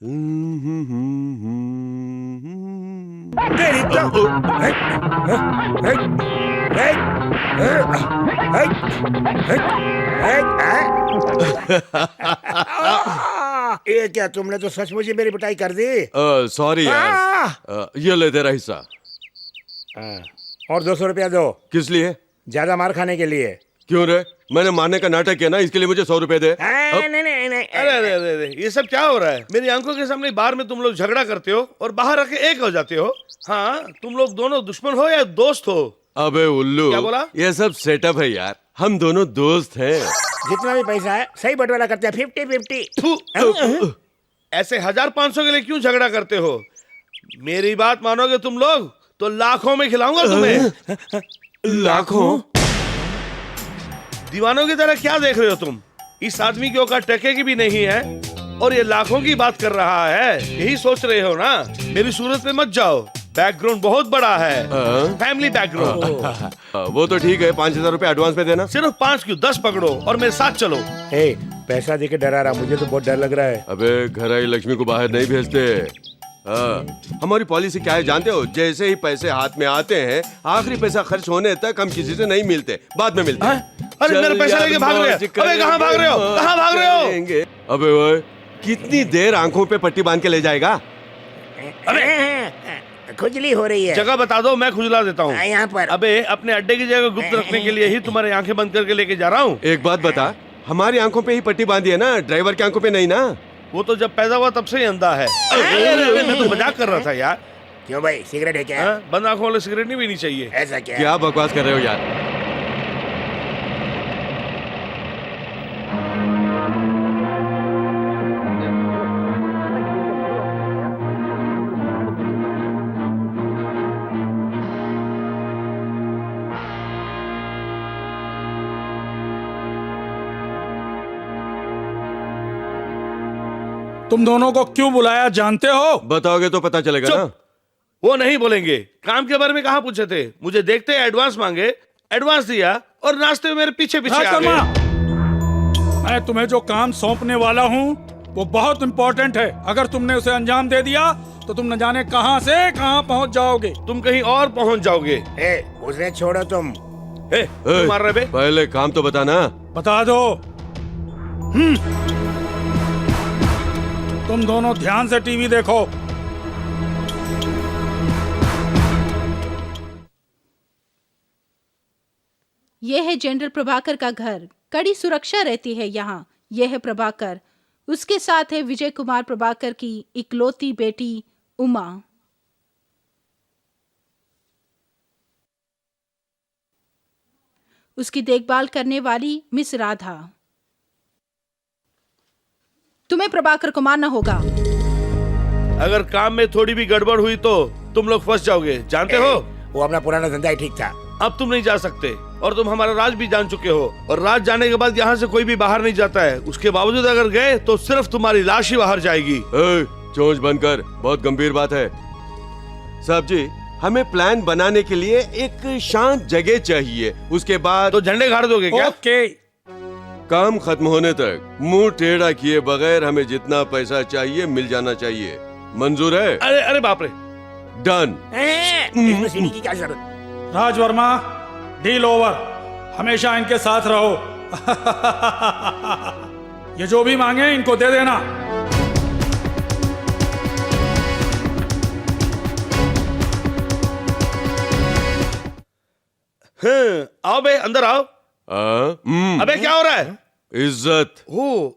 ये क्या, तुमने तो सचमुच ही मेरी पिटाई कर दी। सॉरी यार, ये ले तेरा हिस्सा। और 200 रुपया दो। किस लिए? ज्यादा मार खाने के लिए। क्यों रे? मैंने मारने का नाटक किया ना, इसके लिए मुझे 100 रुपए दे। नहीं नहीं नहीं, अरे अरे अरे अरे, ये सब क्या हो रहा है? मेरी आंखों के सामने बार में तुम लोग झगड़ा करते हो और बाहर आके एक हो जाते हो। हाँ, तुम लोग दोनों दुश्मन हो या दोस्त हो? अबे उल्लू, क्या बोला? ये सब सेटअप है यार, हम दोनों दोस्त हैं। जितना भी पैसा है सही बंटवारा करते हैं, 50-50। ऐसे 1500 के लिए क्यों झगड़ा करते हो? मेरी बात मानोगे तुम लोग तो लाखों में खिलाऊंगा तुम्हें। लाखों? दीवानों की तरह क्या देख रहे हो तुम? इस आदमी की औकात टके की भी नहीं है और ये लाखों की बात कर रहा है। यही सोच रहे हो ना? मेरी सूरत में मत जाओ, बैकग्राउंड बहुत बड़ा है, फैमिली बैकग्राउंड। वो तो ठीक है, 5000 रुपए एडवांस में देना। सिर्फ 5 क्यों, 10 पकड़ो और मेरे साथ चलो। पैसा देके डरा रहा, मुझे तो बहुत डर लग रहा है। अबे घर आई लक्ष्मी को बाहर नहीं भेजते। हमारी पॉलिसी क्या है जानते हो? जैसे ही पैसे हाथ में आते हैं, आखिरी पैसा खर्च होने तक हम किसी से नहीं मिलते, बाद में मिलते हैं। अरे मेरे पैसा लेके भाग रहे हो? अबे कहाँ भाग रहे हो? कहाँ भाग रहे हो? अबे वो कितनी देर आंखों पे पट्टी बांध के ले जाएगा? खुजली हो रही है। जगह बता दो, मैं खुजला देता हूँ। यहाँ पर। अबे अपने अड्डे की जगह गुप्त रखने के लिए ही तुम्हारी आंखें बंद करके लेके जा रहा हूँ। एक बात बता, हमारी आंखों पे ही पट्टी बांधी है ना, ड्राइवर की आंखों पे नहीं ना? वो तो जब पैदा हुआ तब से ही अंधा है। मैं तो मजाक कर रहा था यार। क्यों भाई, सिगरेट है क्या? बंद आंखों वाले सिगरेट नहीं पीनी चाहिए। ऐसा क्या? क्या बकवास कर रहे हो यार? तुम दोनों को क्यों बुलाया जानते हो? बताओगे तो पता चलेगा ना। वो नहीं बोलेंगे। काम के बारे में कहाँ पूछे थे? मुझे देखते एडवांस मांगे, एडवांस दिया और नाश्ते में मेरे पीछे पीछे आ गए। मैं तुम्हें जो काम सौंपने वाला हूँ वो बहुत इंपॉर्टेंट है। अगर तुमने उसे अंजाम दे दिया तो तुम न जाने कहां से कहां पहुंच जाओगे। तुम कहीं और पहुंच जाओगे। उसे छोड़ो तुम। मार रहे बे? पहले काम तो बताना। बता दो। तुम दोनों ध्यान से टीवी देखो। यह है जनरल प्रभाकर का घर। कड़ी सुरक्षा रहती है यहाँ। यह है प्रभाकर, उसके साथ है विजय कुमार प्रभाकर की इकलौती बेटी उमा। उसकी देखभाल करने वाली मिस राधा। तुम्हें प्रभाकर को मारना होगा। अगर काम में थोड़ी भी गड़बड़ हुई तो तुम लोग फंस जाओगे, जानते हो? वो अपना पुराना धंधा ही ठीक था। अब तुम नहीं जा सकते और तुम हमारा राज भी जान चुके हो और राज जाने के बाद यहाँ से कोई भी बाहर नहीं जाता है। उसके बावजूद अगर गए तो सिर्फ तुम्हारी लाश ही बाहर जाएगी। चोंच बंद कर, बहुत गंभीर बात है। साहब जी, हमें प्लान बनाने के लिए एक शांत जगह चाहिए, उसके बाद तो झंडे गाड़ दोगे क्या? ओके। काम खत्म होने तक मुंह टेढ़ा किए बगैर हमें जितना पैसा चाहिए मिल जाना चाहिए। मंजूर है? अरे अरे बाप रे। डन। इसमें सीढ़ी की क्या जरूरत? राज वर्मा, डील ओवर। हमेशा इनके साथ रहो। ये जो भी मांगे इनको दे देना। आओ बे, अंदर आओ। अबे क्या हो रहा है? इज्जत।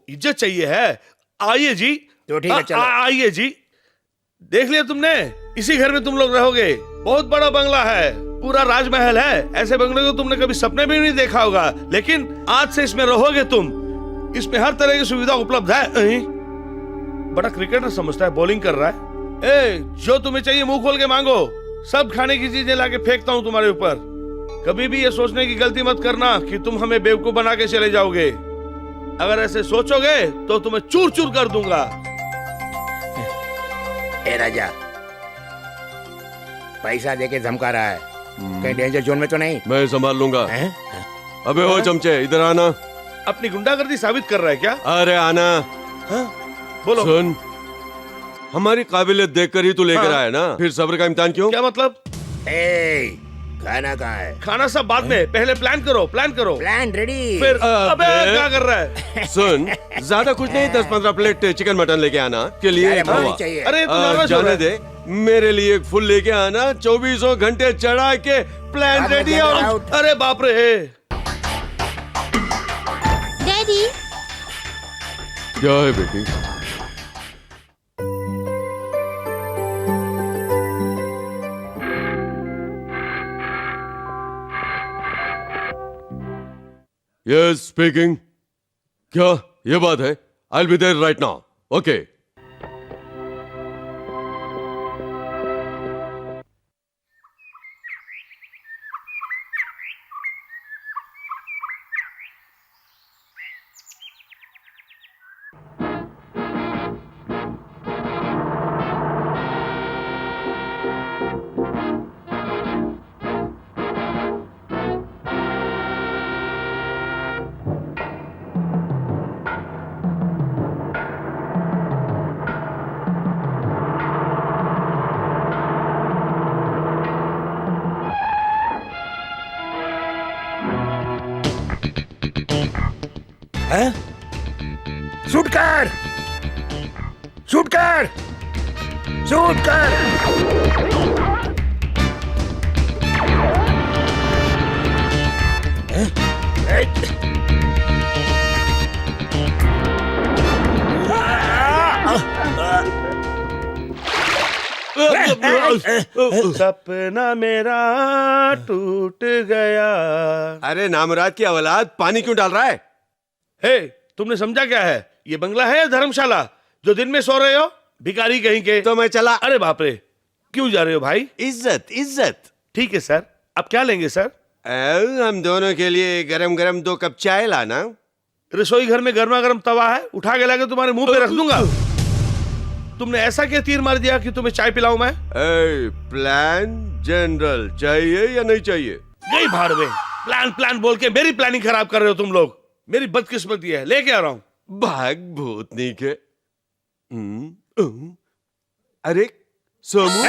इज्जत चाहिए है? आइए जी। तो ठीक है, चलो। आइए जी। देख लिया तुमने, इसी घर में तुम लोग रहोगे। बहुत बड़ा बंगला है, पूरा राजमहल है। ऐसे बंगले को तुमने कभी सपने में भी नहीं देखा होगा, लेकिन आज से इसमें रहोगे तुम। इसमें हर तरह की सुविधा उपलब्ध है। बड़ा क्रिकेटर समझता है, बॉलिंग कर रहा है। जो तुम्हें चाहिए मुंह खोल के मांगो, सब खाने की चीजें लाके फेंकता हूँ तुम्हारे ऊपर। कभी भी ये सोचने की गलती मत करना कि तुम हमें बेवकूफ बना के चले जाओगे। अगर ऐसे सोचोगे तो तुम्हें चूर चूर कर दूंगा। राजा, पैसा देके धमका रहा है, कहीं डेंजर जोन में तो नहीं? मैं संभाल लूंगा। अबे ओ चमचे, इधर आना। अपनी गुंडागर्दी साबित कर रहा है क्या? अरे आना। बोलो। सुन, हमारी काबिलियत देखकर ही तू लेकर हाँ। आया ना, फिर सब्र का इम्तिहान क्यों? क्या मतलब? ए, खाना कहाँ है? खाना सब बाद में, पहले प्लान करो, प्लान करो। Plan ready. फिर अबे। अबे क्या कर रहा है? सुन, ज्यादा कुछ नहीं, 10-15 प्लेट चिकन मटन लेके आना के लिए अरे एक मुझे हवा। चाहिए। अरे तू नर्वस हो रहा जाने है। दे, मेरे लिए एक फुल लेके आना, 24 घंटे चढ़ा के प्लान बाद में रेडी। get और out। अरे बाप रे। डैडी, क्या है बेटी? Yes speaking. क्या ये बात है? I will be there right now. Okay. हैं? शूट कर, शूट कर, शूट कर। हैं? सपना मेरा टूट गया। अरे नामराद की औलाद, पानी क्यों डाल रहा है? हे, तुमने समझा क्या है? ये बंगला है या धर्मशाला जो दिन में सो रहे हो? भिखारी कहीं के। तो मैं चला। अरे बाप रे, क्यों जा रहे हो भाई? इज्जत इज्जत। ठीक है सर, अब क्या लेंगे सर? हम दोनों के लिए गरम गरम 2 कप चाय लाना। रसोई घर में गर्मा गर्म तवा है, उठा के लाके तुम्हारे मुंह पे रख दूंगा। तुमने ऐसा क्या तीर मार दिया कि तुम्हें चाय पिलाऊं मैं? प्लान जनरल चाहिए या नहीं चाहिए? गई भाड़ में। प्लान प्लान बोल के मेरी प्लानिंग खराब कर रहे हो तुम लोग। मेरी बदकिस्मती है, लेके आ रहा हूं। भाग भूतनी के। अरे सोमू,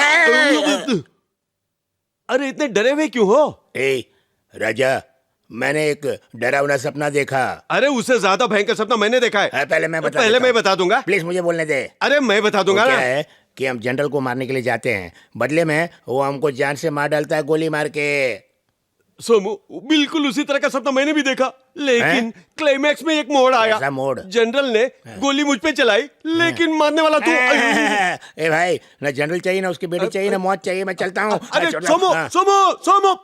अरे इतने डरे हुए क्यों हो? ए राजा, मैंने एक डरावना सपना देखा। अरे उससे ज्यादा भयंकर सपना मैंने देखा है। पहले मैं बता पहले देता मैं हूँ। बता दूंगा। प्लीज मुझे बोलने दे। अरे मैं बता दूंगा वो ना। क्या है कि हम जनरल को मारने के लिए जाते हैं, बदले में वो हमको जान से मार डालता है गोली मार के। सोमू, बिल्कुल उसी तरह का सपना मैंने भी देखा, लेकिन हैं? क्लाइमैक्स में एक मोड़ आया। ऐसा मोड़? जनरल ने गोली मुझ पे चलाई, लेकिन मारने वाला तू। ए भाई, ना जनरल चाहिए, ना उसकी बेटी चाहिए, ना मौत चाहिए। मैं चलता हूँ। अरे छोड़ दो। सोमू, हाँ। सोमू, सोमू।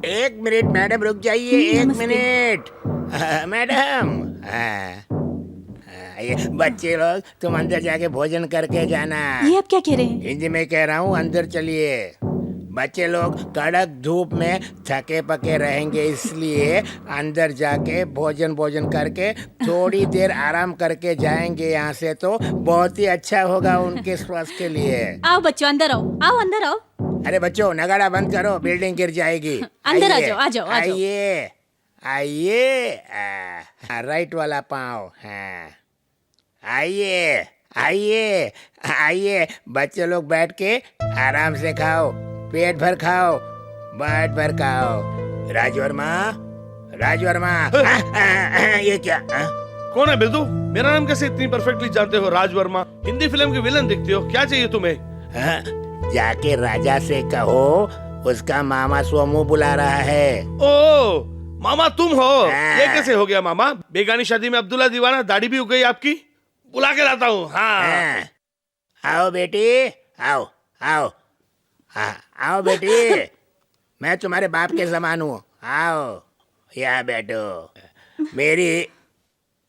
एक मिनट मैडम, रुक जाइए। एक नमस्ते। मिनट। मैडम, ये बच्चे लोग, तुम अंदर जाके भोजन करके जाना। ये आप क्या कह रहे हैं? हिंदी में कह रहा हूँ, अंदर चलिए। बच्चे लोग कड़क धूप में थके पके रहेंगे, इसलिए अंदर जाके भोजन करके थोड़ी देर आराम करके जाएंगे यहाँ से, तो बहुत ही अच्छा होगा उनके स्वास्थ्य के लिए। आओ बच्चों, अंदर आओ, आओ अंदर आओ। अरे बच्चों, नगाड़ा बंद करो, बिल्डिंग गिर जाएगी। अंदर आ आइए, जाओ, आ जाओ, आ जाओ। आइए आइए। राइट वाला पाँव। हाँ, आइए आइए आइए, बच्चे लोग बैठ के आराम से खाओ, पेट भर खाओ, पेट भर खाओ। राजवर्मा, राजवर्मा, ये क्या? कौन है बिल्दू? मेरा नाम कैसे इतनी परफेक्टली जानते हो? राज वर्मा, हिंदी फिल्म के विलन दिखते हो। क्या चाहिए तुम्हें? जाके राजा से कहो उसका मामा सोमू बुला रहा है। ओ मामा तुम हो? हाँ। ये कैसे हो गया मामा? बेगानी शादी में अब्दुल्ला दीवाना, दाढ़ी भी उग गई आपकी। बुला के लाता हूँ। हाँ आओ बेटी, आओ आओ, आओ बेटी, मैं तुम्हारे बाप के समान हूँ। आओ यहाँ बैठो। मेरी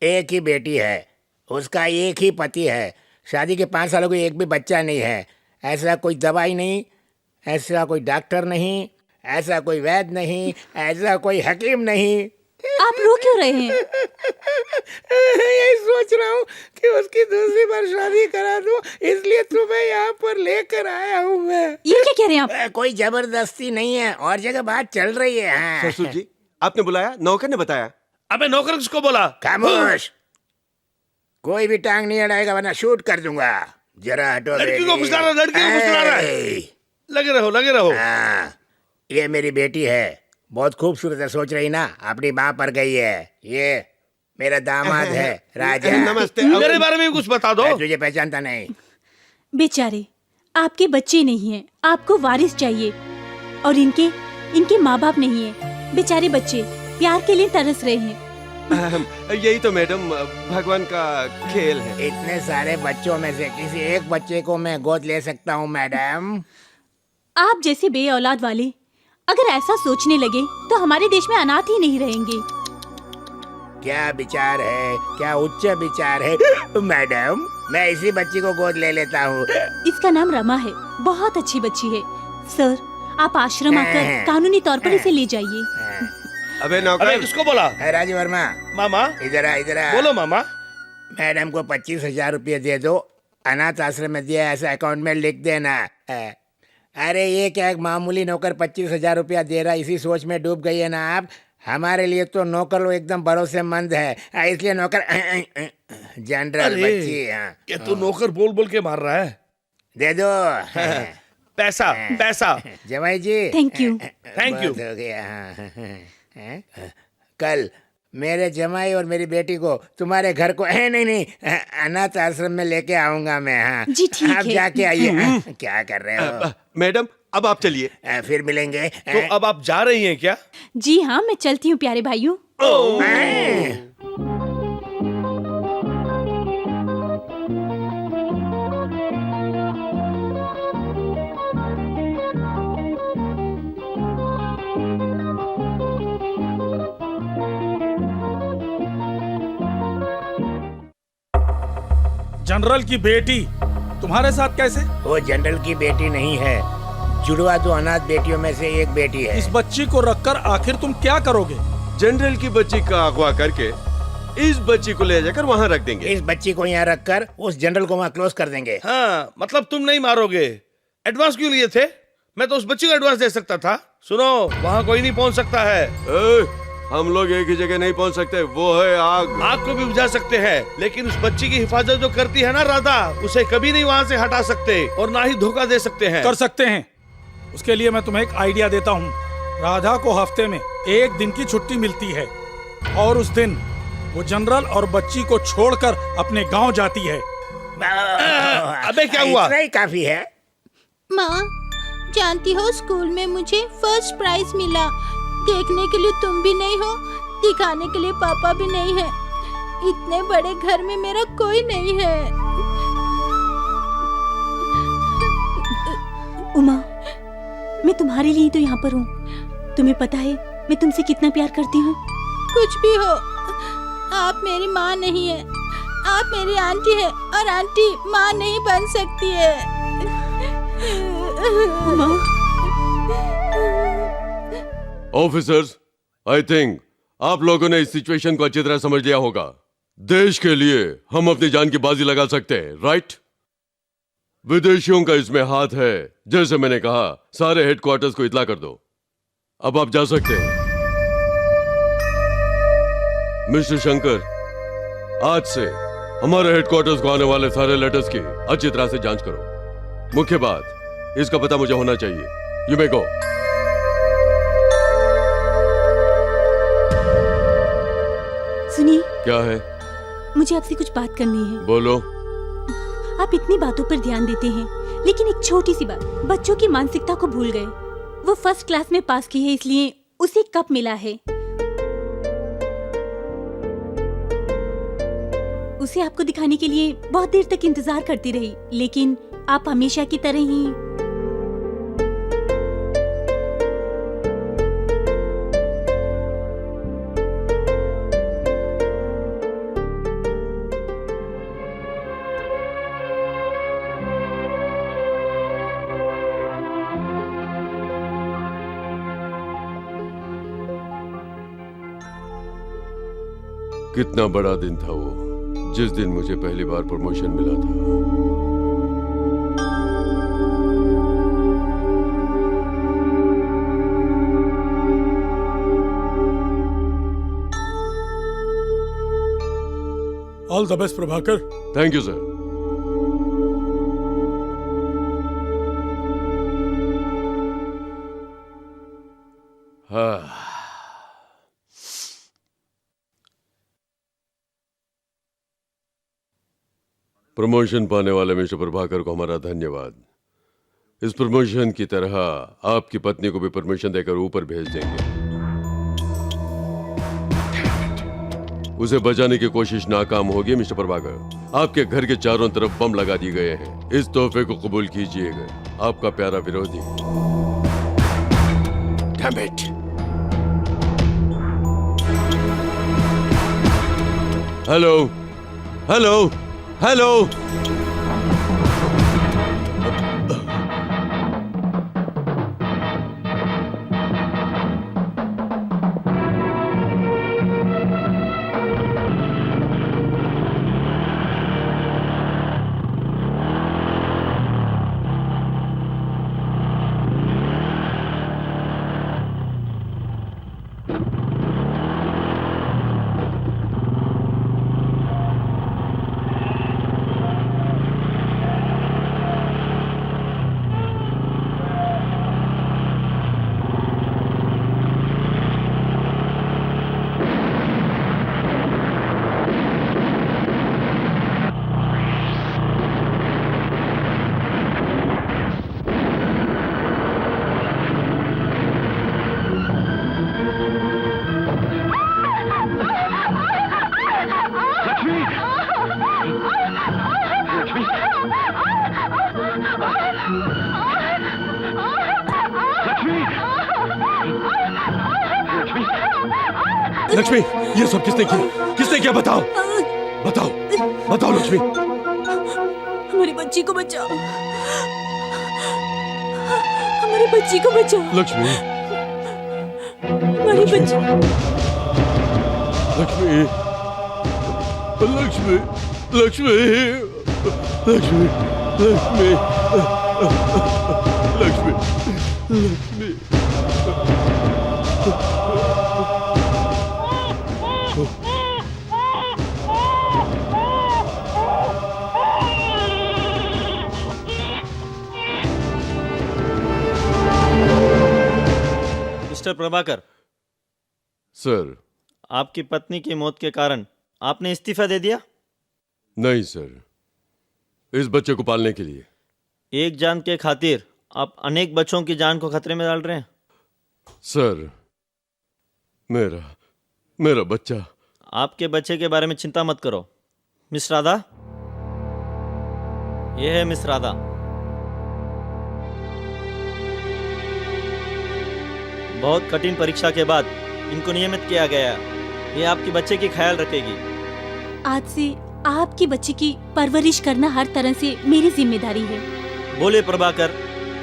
एक ही बेटी है, उसका एक ही पति है, शादी के 5 सालों को एक भी बच्चा नहीं है। ऐसा कोई दवाई नहीं, ऐसा कोई डॉक्टर नहीं, ऐसा कोई वैद्य नहीं, ऐसा कोई हकीम नहीं। आप रो क्यों रहे हैं? यही सोच रहा हूँ कि उसकी दूसरी बार शादी करा दूं, इसलिए तुम्हें यहाँ पर लेकर आया हूँ मैं। ये क्या कह रहे हैं आप? कोई जबरदस्ती नहीं है, और जगह बात चल रही है। हाँ। ससुर जी, आपने बुलाया? नौकर ने बताया? अबे नौकर किसको बोला? खामोश, कोई भी टांग नहीं अड़ाएगा वरना शूट कर दूंगा। जरा हटो लड़की को बेटी। फुसला रहा, लड़की को फुसला रहा है। ऐ, लगे रहो, लगे रहो। हाँ, ये मेरी बेटी है, बहुत खूबसूरत है। सोच रही ना अपनी माँ पर गई है। ये मेरा दामाद है राजा। नमस्ते। मेरे बारे में भी कुछ बता दो। मैं तुझे पहचानता नहीं। बेचारे, आपके बच्चे नहीं हैं, आपको वारिस चाहिए, और इनके माँ बाप नहीं है। बेचारे बच्चे प्यार के लिए तरस रहे हैं। यही तो मैडम भगवान का खेल है। इतने सारे बच्चों में से किसी एक बच्चे को मैं गोद ले सकता हूँ मैडम। आप जैसे बे औलाद वाले अगर ऐसा सोचने लगे तो हमारे देश में अनाथ ही नहीं रहेंगे। क्या विचार है, क्या उच्च विचार है मैडम। मैं इसी बच्ची को गोद ले लेता हूँ। इसका नाम रमा है, बहुत अच्छी बच्ची है। सर, आप आश्रम आकर कानूनी तौर पर इसे ले जाइए। अबे अबे नौकर, किसको बोला? राज वर्मा, मामा इधर आ, इधर आ। बोलो मामा। मैडम को 25,000 रुपये दे दो, अनाथ आश्रम में दिया ऐसा अकाउंट में लिख देना। अरे ये क्या, एक मामूली नौकर 25,000 रुपया दे रहा, इसी सोच में डूब गई है ना आप। हमारे लिए तो नौकर लोग एकदम भरोसेमंद है, इसलिए नौकर जनरल अरे, बच्ची। हाँ, ये तो नौकर बोल बोल के मार रहा है। दे दो। पैसा पैसा। जमाई जी, थैंक यू। Thank you. बहुत हो गया। हाँ। कल मेरे जमाई और मेरी बेटी को तुम्हारे घर को नहीं अनाथ आश्रम में लेके आऊंगा मैं। हाँ जी, ठीक आप है। जाके आइए। क्या कर रहे हो? मैडम अब आप चलिए। फिर मिलेंगे। तो अब आप जा रही हैं क्या? जी हाँ, मैं चलती हूँ प्यारे भाइयों। जनरल की बेटी तुम्हारे साथ कैसे? वो जनरल की बेटी नहीं है, जुड़वा दो अनाथ बेटियों में से एक बेटी है। इस बच्ची को रखकर आखिर तुम क्या करोगे? जनरल की बच्ची का अगवा करके इस बच्ची को ले जाकर वहाँ रख देंगे। इस बच्ची को यहाँ रखकर उस जनरल को वहाँ क्लोज कर देंगे। हाँ, मतलब तुम नहीं मारोगे। एडवांस क्यों लिए थे? मैं तो उस बच्ची को एडवांस दे सकता था। सुनो, वहाँ कोई नहीं पहुँच सकता है। हम लोग एक ही जगह नहीं पहुँच सकते, वो है आग। आग को भी बुझा सकते हैं, लेकिन उस बच्ची की हिफाजत जो करती है ना राधा, उसे कभी नहीं वहाँ से हटा सकते और ना ही धोखा दे सकते हैं। कर सकते हैं। उसके लिए मैं तुम्हें एक आइडिया देता हूँ। राधा को हफ्ते में 1 दिन की छुट्टी मिलती है, और उस दिन वो जनरल और बच्ची को छोड़कर अपने गांव जाती है। अबे क्या हुआ? इतना ही काफी है। माँ, जानती हो स्कूल में मुझे फर्स्ट प्राइज मिला। देखने के लिए तुम भी नहीं हो, दिखाने के लिए पापा भी नहीं है। इतने बड़े घर में मेरा कोई नहीं है। उमा, मैं तुम्हारे लिए ही तो यहाँ पर हूँ। तुम्हें पता है मैं तुमसे कितना प्यार करती हूँ। कुछ भी हो, आप मेरी माँ नहीं है। आप मेरी आंटी है, और आंटी माँ नहीं बन सकती है। उमा, ऑफिसर्स, आई थिंक आप लोगों ने इस सिचुएशन को अच्छी तरह समझ लिया होगा। देश के लिए हम अपनी जान की बाजी लगा सकते हैं, राइट? विदेशियों का इसमें हाथ है। जैसे मैंने कहा, सारे हेडक्वार्टर्स को इतला कर दो। अब आप जा सकते हैं। मिस्टर शंकर, आज से हमारे हेडक्वार्टर्स को आने वाले सारे लेटर्स की अच्छी तरह से जांच करो। मुख्य बात, इसका पता मुझे होना चाहिए। यू मे गो। सुनिए, क्या है? मुझे आपसे कुछ बात करनी है। बोलो। आप इतनी बातों पर ध्यान देते हैं, लेकिन एक छोटी सी बात, बच्चों की मानसिकता को भूल गए। वो फर्स्ट क्लास में पास की है, इसलिए उसे कप मिला है। उसे आपको दिखाने के लिए बहुत देर तक इंतजार करती रही, लेकिन आप हमेशा की तरह ही कितना बड़ा दिन था वो, जिस दिन मुझे पहली बार प्रमोशन मिला था। All the best Prabhakar. Thank you sir. हाँ, प्रमोशन पाने वाले मिस्टर प्रभाकर को हमारा धन्यवाद। इस प्रमोशन की तरह आपकी पत्नी को भी परमिशन देकर ऊपर भेज देंगे। उसे बचाने की कोशिश नाकाम होगी मिस्टर प्रभाकर। आपके घर के चारों तरफ बम लगा दिए गए हैं। इस तोहफे को कबूल कीजिएगा। आपका प्यारा विरोधी। Damn it! Hello, hello, hello. Lakshmi, ये सब किसने किया? किसने किया? बताओ, बताओ, बताओ लक्ष्मी। हमारी बच्ची को बचाओ, हमारी बच्ची को बचाओ। लक्ष्मी, हमारी बच्ची। लक्ष्मी, लक्ष्मी, लक्ष्मी, लक्ष्मी, लक्ष्मी, लक्ष्मी, लक्ष्मी। Mister Prabhakar, sir. आपकी पत्नी की मौत के कारण आपने इस्तीफा दे दिया? नहीं सर, इस बच्चे को पालने के लिए। एक जान के खातिर आप अनेक बच्चों की जान को खतरे में डाल रहे हैं। सर, मेरा बच्चा। आपके बच्चे के बारे में चिंता मत करो। मिस राधा, यह है मिस राधा। बहुत कठिन परीक्षा के बाद इनको नियमित किया गया। ये आपके बच्चे की ख्याल रखेगी। आज से आपकी बच्ची की परवरिश करना हर तरह से मेरी जिम्मेदारी है। बोले प्रभाकर,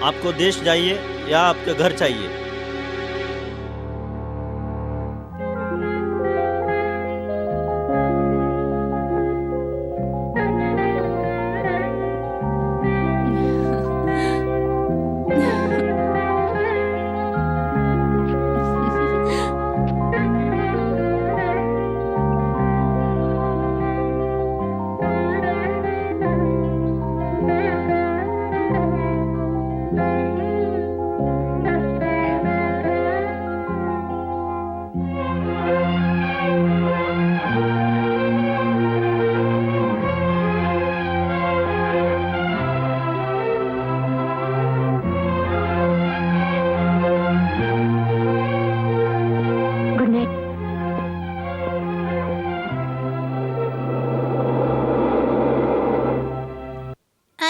आपको देश चाहिए या आपका घर चाहिए?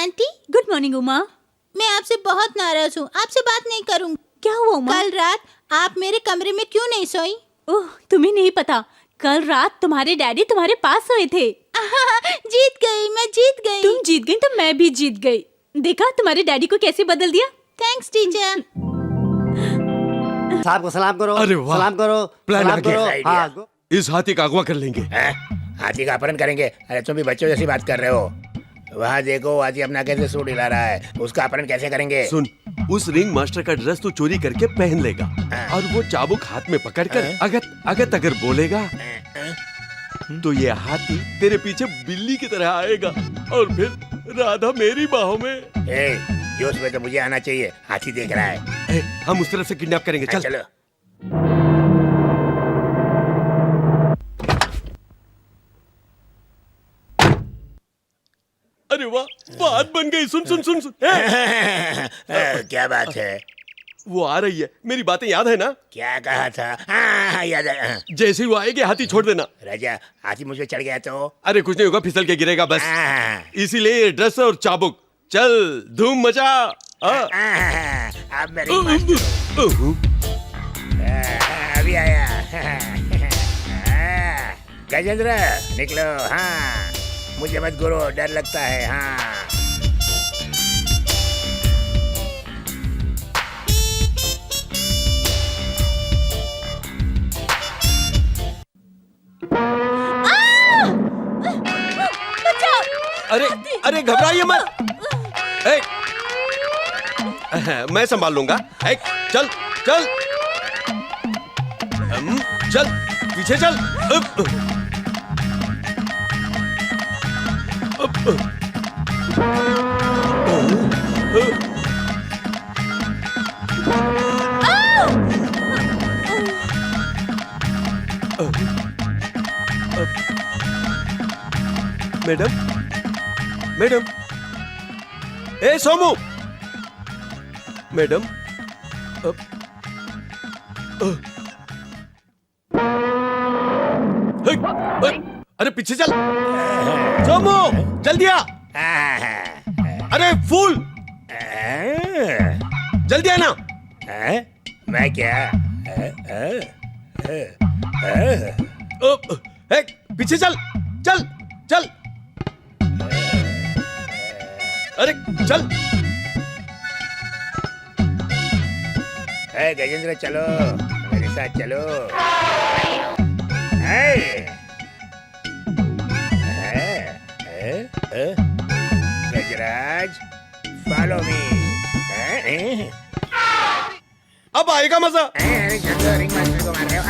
Aunty, good morning Uma. मैं आपसे बहुत नाराज हूँ, आपसे बात नहीं करूँगी। क्या हुआ उमा? कल रात आप मेरे कमरे में क्यों नहीं सोई? ओह, तुम्हें नहीं पता, कल रात तुम्हारे डैडी तुम्हारे पास सोए थे। जीत गई, मैं जीत गई। तुम जीत गई तो मैं भी जीत गई। देखा तुम्हारे डैडी को कैसे बदल दिया। Thanks teacher. साहब को सलाम करो। अरे वाह, सलाम करो। प्लान सलाम आ गया। करो। हाँ, इस हाथी का अगवा कर लेंगे। हैं? हाथी का अपहरण करेंगे? अरे तुम भी बच्चों जैसी बात कर रहे हो। वहाँ देखो हाथी अपना कैसे सूट हिला रहा है, उसका अपहरण कैसे करेंगे? सुन, उस रिंग मास्टर का ड्रेस तो चोरी करके पहन लेगा और वो चाबुक हाथ में पकड़कर अगत अगर बोलेगा तो ये हाथी तेरे पीछे बिल्ली की तरह आएगा और फिर राधा मेरी बाहों में। जोश में तो मुझे आना चाहिए, हाथी देख रहा है। हम उस तरफ से किडनैप करेंगे। चल चलो। अरे वाह, बात बन गई। सुन सुन सुन सुन। क्या बात है? वो आ रही है, मेरी बातें याद है ना? क्या कहा था? हाँ, याद है। जैसे ही वो आएगी हाथी छोड़ देना। राजा, हाथी मुझे चढ़ गया तो? अरे कुछ नहीं होगा, फिसल के गिरेगा बस। इसीलिए ड्रेस और चाबुक। चल धूम मचा। अब मेरी अभी आया। गजेंद्र निकलो। हाँ, मुझे मत गुरो, डर लगता है। हाँ, अरे अरे घबराइए मत। मैं संभाल लूंगा। चल चल चल, पीछे चल। मैडम, मैडम, ए सोमू, मैडम। अरे पीछे चल सोमू, जल्दी आ। अरे फूल, जल्दी आना। मैं क्या? पीछे चल चल चल। अरे चल। गजेंद्र चलो, मेरे साथ चलो। गजराज, फॉलो मी। अब आएगा मजा। अरे चलो, रिंग मास्टर को मार रहे हो।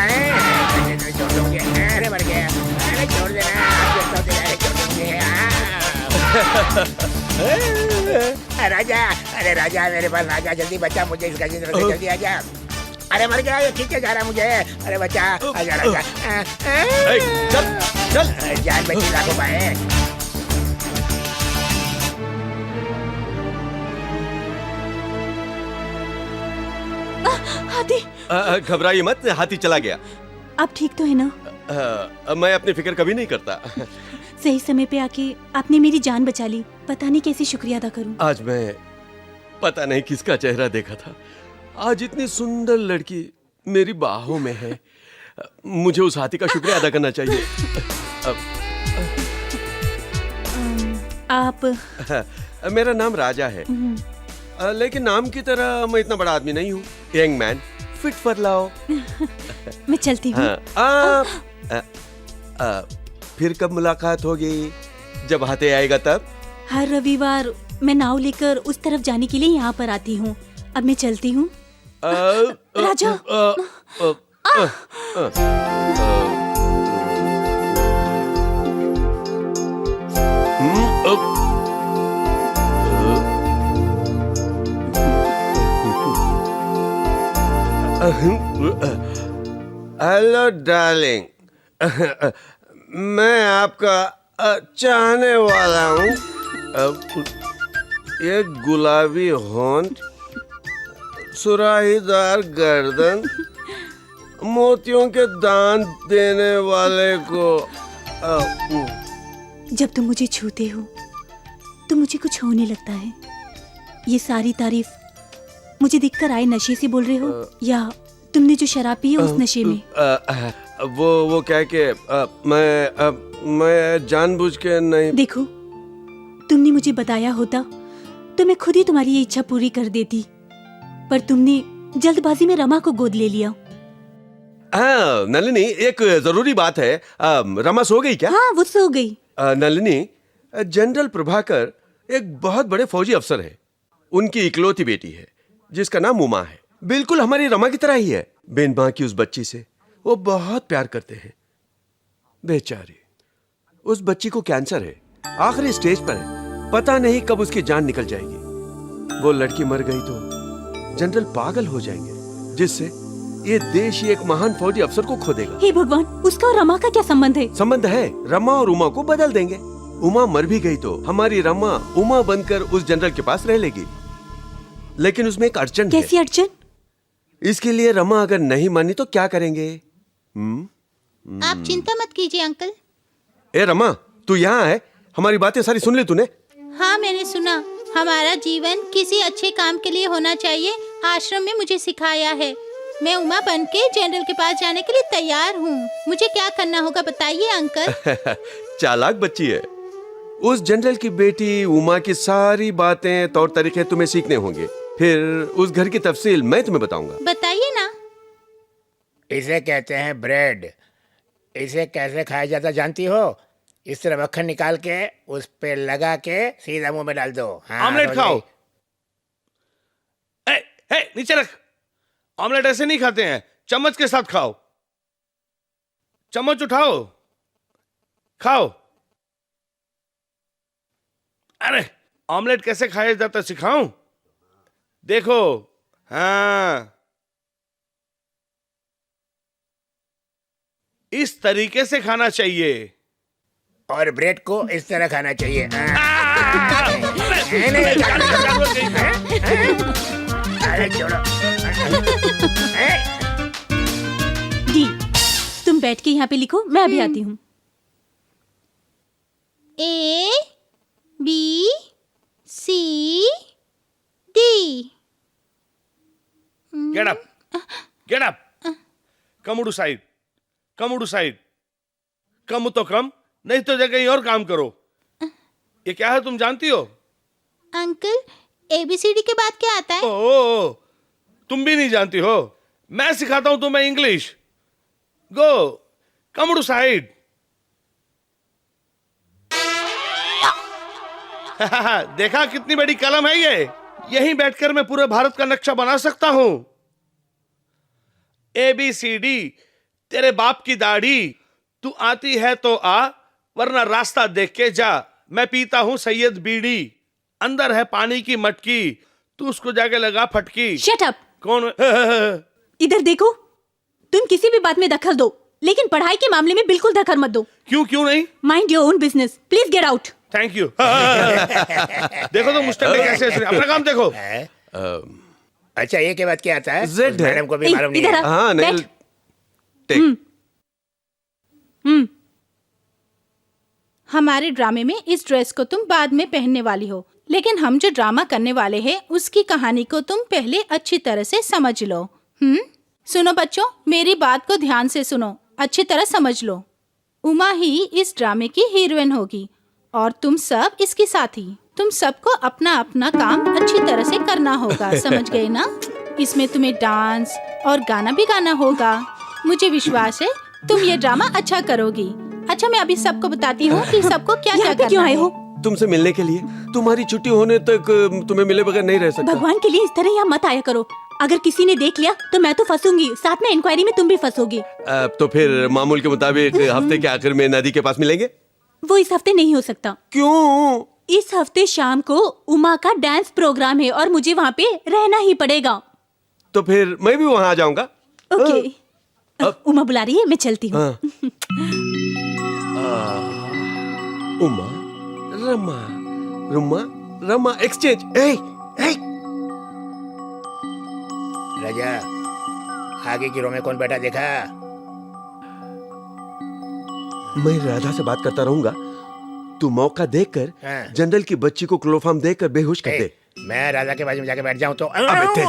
गजेंद्र छोड़ दोगे? अरे मर गया। अरे छोड़ देना, आप छोड़ दोगे। राजा, अरे राजा मेरे पास राजा, जल्दी बचा मुझे इस गजेंद्र से, जल्दी आजा। अरे मर गया, ये खींचे जा रहा मुझे। अरे बचा, आजा राजा। चल चल। जान बची लाखों पाए। हाथी, घबराइए मत, हाथी चला गया। आप ठीक तो है ना? मैं अपनी फिक्र कभी नहीं करता। सही समय पे आके आपने मेरी जान बचा ली। पता नहीं कैसे शुक्रिया अदा करूं। आज मैं पता नहीं किसका चेहरा देखा था। आज इतनी सुंदर लड़की मेरी बाहों में है। मुझे उस हाथी का शुक्रिया अदा करना चाहिए। आप मेरा नाम राजा है, लेकिन नाम की तरह मैं इतना बड़ा आदमी नहीं हूँ। Young man, fit for love. मैं चलती हूँ। फिर कब मुलाकात होगी? जब हाथी आएगा तब। हर रविवार मैं नाव लेकर उस तरफ जाने के लिए यहाँ पर आती हूँ। अब मैं चलती हूँ। राजा, हेलो डार्लिंग, मैं आपका चाहने वाला हूँ। ये गुलाबी होंठ, सुराहीदार गर्दन, मोतियों के दान देने वाले को। जब तुम मुझे छूते हो तो मुझे कुछ होने लगता है। ये सारी तारीफ मुझे दिखकर आए नशे से बोल रहे हो या तुमने जो शराब पी है उस नशे में? वो क्या है कि मैं जानबूझ के नहीं। देखो, तुमने मुझे बताया होता तो मैं खुद ही तुम्हारी ये इच्छा पूरी कर देती, पर तुमने जल्दबाजी में रमा को गोद ले लिया। हाँ नलिनी, एक जरूरी बात है। रमा सो गई क्या? हाँ, वो सो गई। नलिनी, जनरल प्रभाकर एक बहुत बड़े फौजी अफसर है। उनकी इकलौती बेटी है जिसका नाम उमा है। बिल्कुल हमारी रमा की तरह ही है। बिन मां की उस बच्ची से वो बहुत प्यार करते हैं। बेचारी, उस बच्ची को कैंसर है, आखिरी स्टेज पर है। पता नहीं कब उसकी जान निकल जाएगी। वो लड़की मर गई तो जनरल पागल हो जाएंगे, जिससे ये देश ही एक महान फौजी अफसर को खो देगा। हे भगवान, उसका और रमा का क्या संबंध है? संबंध है, रमा और उमा को बदल देंगे। उमा मर भी गई तो हमारी रमा उमा बनकर उस जनरल के पास रह लेगी। लेकिन उसमें एक अड़चन है। कैसी अड़चन? इसके लिए रमा अगर नहीं मानी तो क्या करेंगे? आप चिंता मत कीजिए अंकल। ए रमा, तू यहाँ है? हमारी बातें सारी सुन ली तूने? हाँ, मैंने सुना। हमारा जीवन किसी अच्छे काम के लिए होना चाहिए, आश्रम में मुझे सिखाया है। मैं उमा बन के जनरल के पास जाने के लिए तैयार हूँ। मुझे क्या करना होगा बताइए अंकल। चालाक बच्ची है। उस जनरल की बेटी उमा की सारी बातें, तौर तरीके तुम्हें सीखने होंगे। फिर उस घर की तफसील मैं तुम्हें बताऊंगा। बताइए ना। इसे कहते हैं ब्रेड। इसे कैसे खाया जाता जानती हो? इस तरह मक्खन निकाल के उस पे लगा के सीधा मुंह में डाल दो। हाँ, ऑमलेट समझ खाओ। गई? नीचे रख। ऑमलेट ऐसे नहीं खाते हैं, चम्मच के साथ खाओ। चम्मच उठाओ, खाओ। अरे, ऑमलेट कैसे खाया जाता सिखाऊं? देखो। हाँ, इस तरीके से खाना चाहिए। और ब्रेड को इस तरह खाना चाहिए। अरे छोड़ो। डी, तुम बैठ के यहाँ पे लिखो, मैं अभी आती हूँ। A B C D। Get up. Get up. Come उड़ू side. Come उड़ू side. कम तो कम, नहीं तो जगह कहीं और काम करो। ये क्या है तुम जानती हो? अंकल, ABCD के बाद क्या आता है? ओ, तुम भी नहीं जानती हो? मैं सिखाता हूं तुम्हें English. Go, come to side. देखा कितनी बड़ी कलम है ये। यहीं बैठकर मैं पूरे भारत का नक्शा बना सकता हूं। ABCD, तेरे बाप की दाढ़ी। तू आती है तो आ, वरना रास्ता देख के जा। मैं पीता हूं सैयद बीड़ी। अंदर है पानी की मटकी, तू उसको जाके लगा फटकी। Shut up. कौन? इधर देखो, तुम किसी भी बात में दखल दो, लेकिन पढ़ाई के मामले में बिल्कुल दखल मत दो। क्यों नहीं? Mind your own business, please get out. Thank you. देखो तो मुस्टंडे कैसे सुने। अपना काम देखो। अच्छा, ये के बाद क्या आता है? Z उस है। मैडम को भी मालूम नहीं इधर है। आ, हाँ नहीं, बैठ। टेक। हमारे ड्रामे में इस ड्रेस को तुम बाद में पहनने वाली हो, लेकिन हम जो ड्रामा करने वाले हैं उसकी कहानी को तुम पहले अच्छी तरह से समझ लो। सुनो बच्चों, मेरी बात को ध्यान से सुनो, अच्छी तरह समझ लो। उमा ही इस ड्रामे की हीरोइन होगी और तुम सब इसकी साथी। तुम सबको अपना अपना काम अच्छी तरह से करना होगा, समझ गए ना? इसमें तुम्हें डांस और गाना भी गाना होगा। मुझे विश्वास है तुम ये ड्रामा अच्छा करोगी। अच्छा, मैं अभी सबको बताती हूँ कि सबको क्या क्या यहाँ पे करना क्यों आए है। हो? तुमसे मिलने के लिए। तुम्हारी छुट्टी होने तक तुम्हें मिले बगैर नहीं रह सकता। भगवान के लिए इस तरह यहाँ मत आया करो। अगर किसी ने देख लिया तो मैं तो फंसूंगी, साथ में इंक्वायरी में तुम भी फंसोगी। तो फिर मामूल के मुताबिक हफ्ते के आखिर में नदी के पास मिलेंगे। वो इस हफ्ते नहीं हो सकता। क्यों? इस हफ्ते शाम को उमा का डांस प्रोग्राम है और मुझे वहाँ पे रहना ही पड़ेगा। तो फिर मैं भी वहां आ जाऊंगा। ओके। उमा बुला रही है, मैं चलती हूँ। उमा, रमा, रुमा, रमा, एक्सचेंज। राजा, आगे की रो में कौन बैठा देखा? मैं राधा से बात करता रहूंगा तू मौका देकर हाँ। जनरल की बच्ची को क्लोरोफार्म देकर बेहोश कर दे। मैं राजा के बाजू में जाके बैठ जाऊं तो तेरी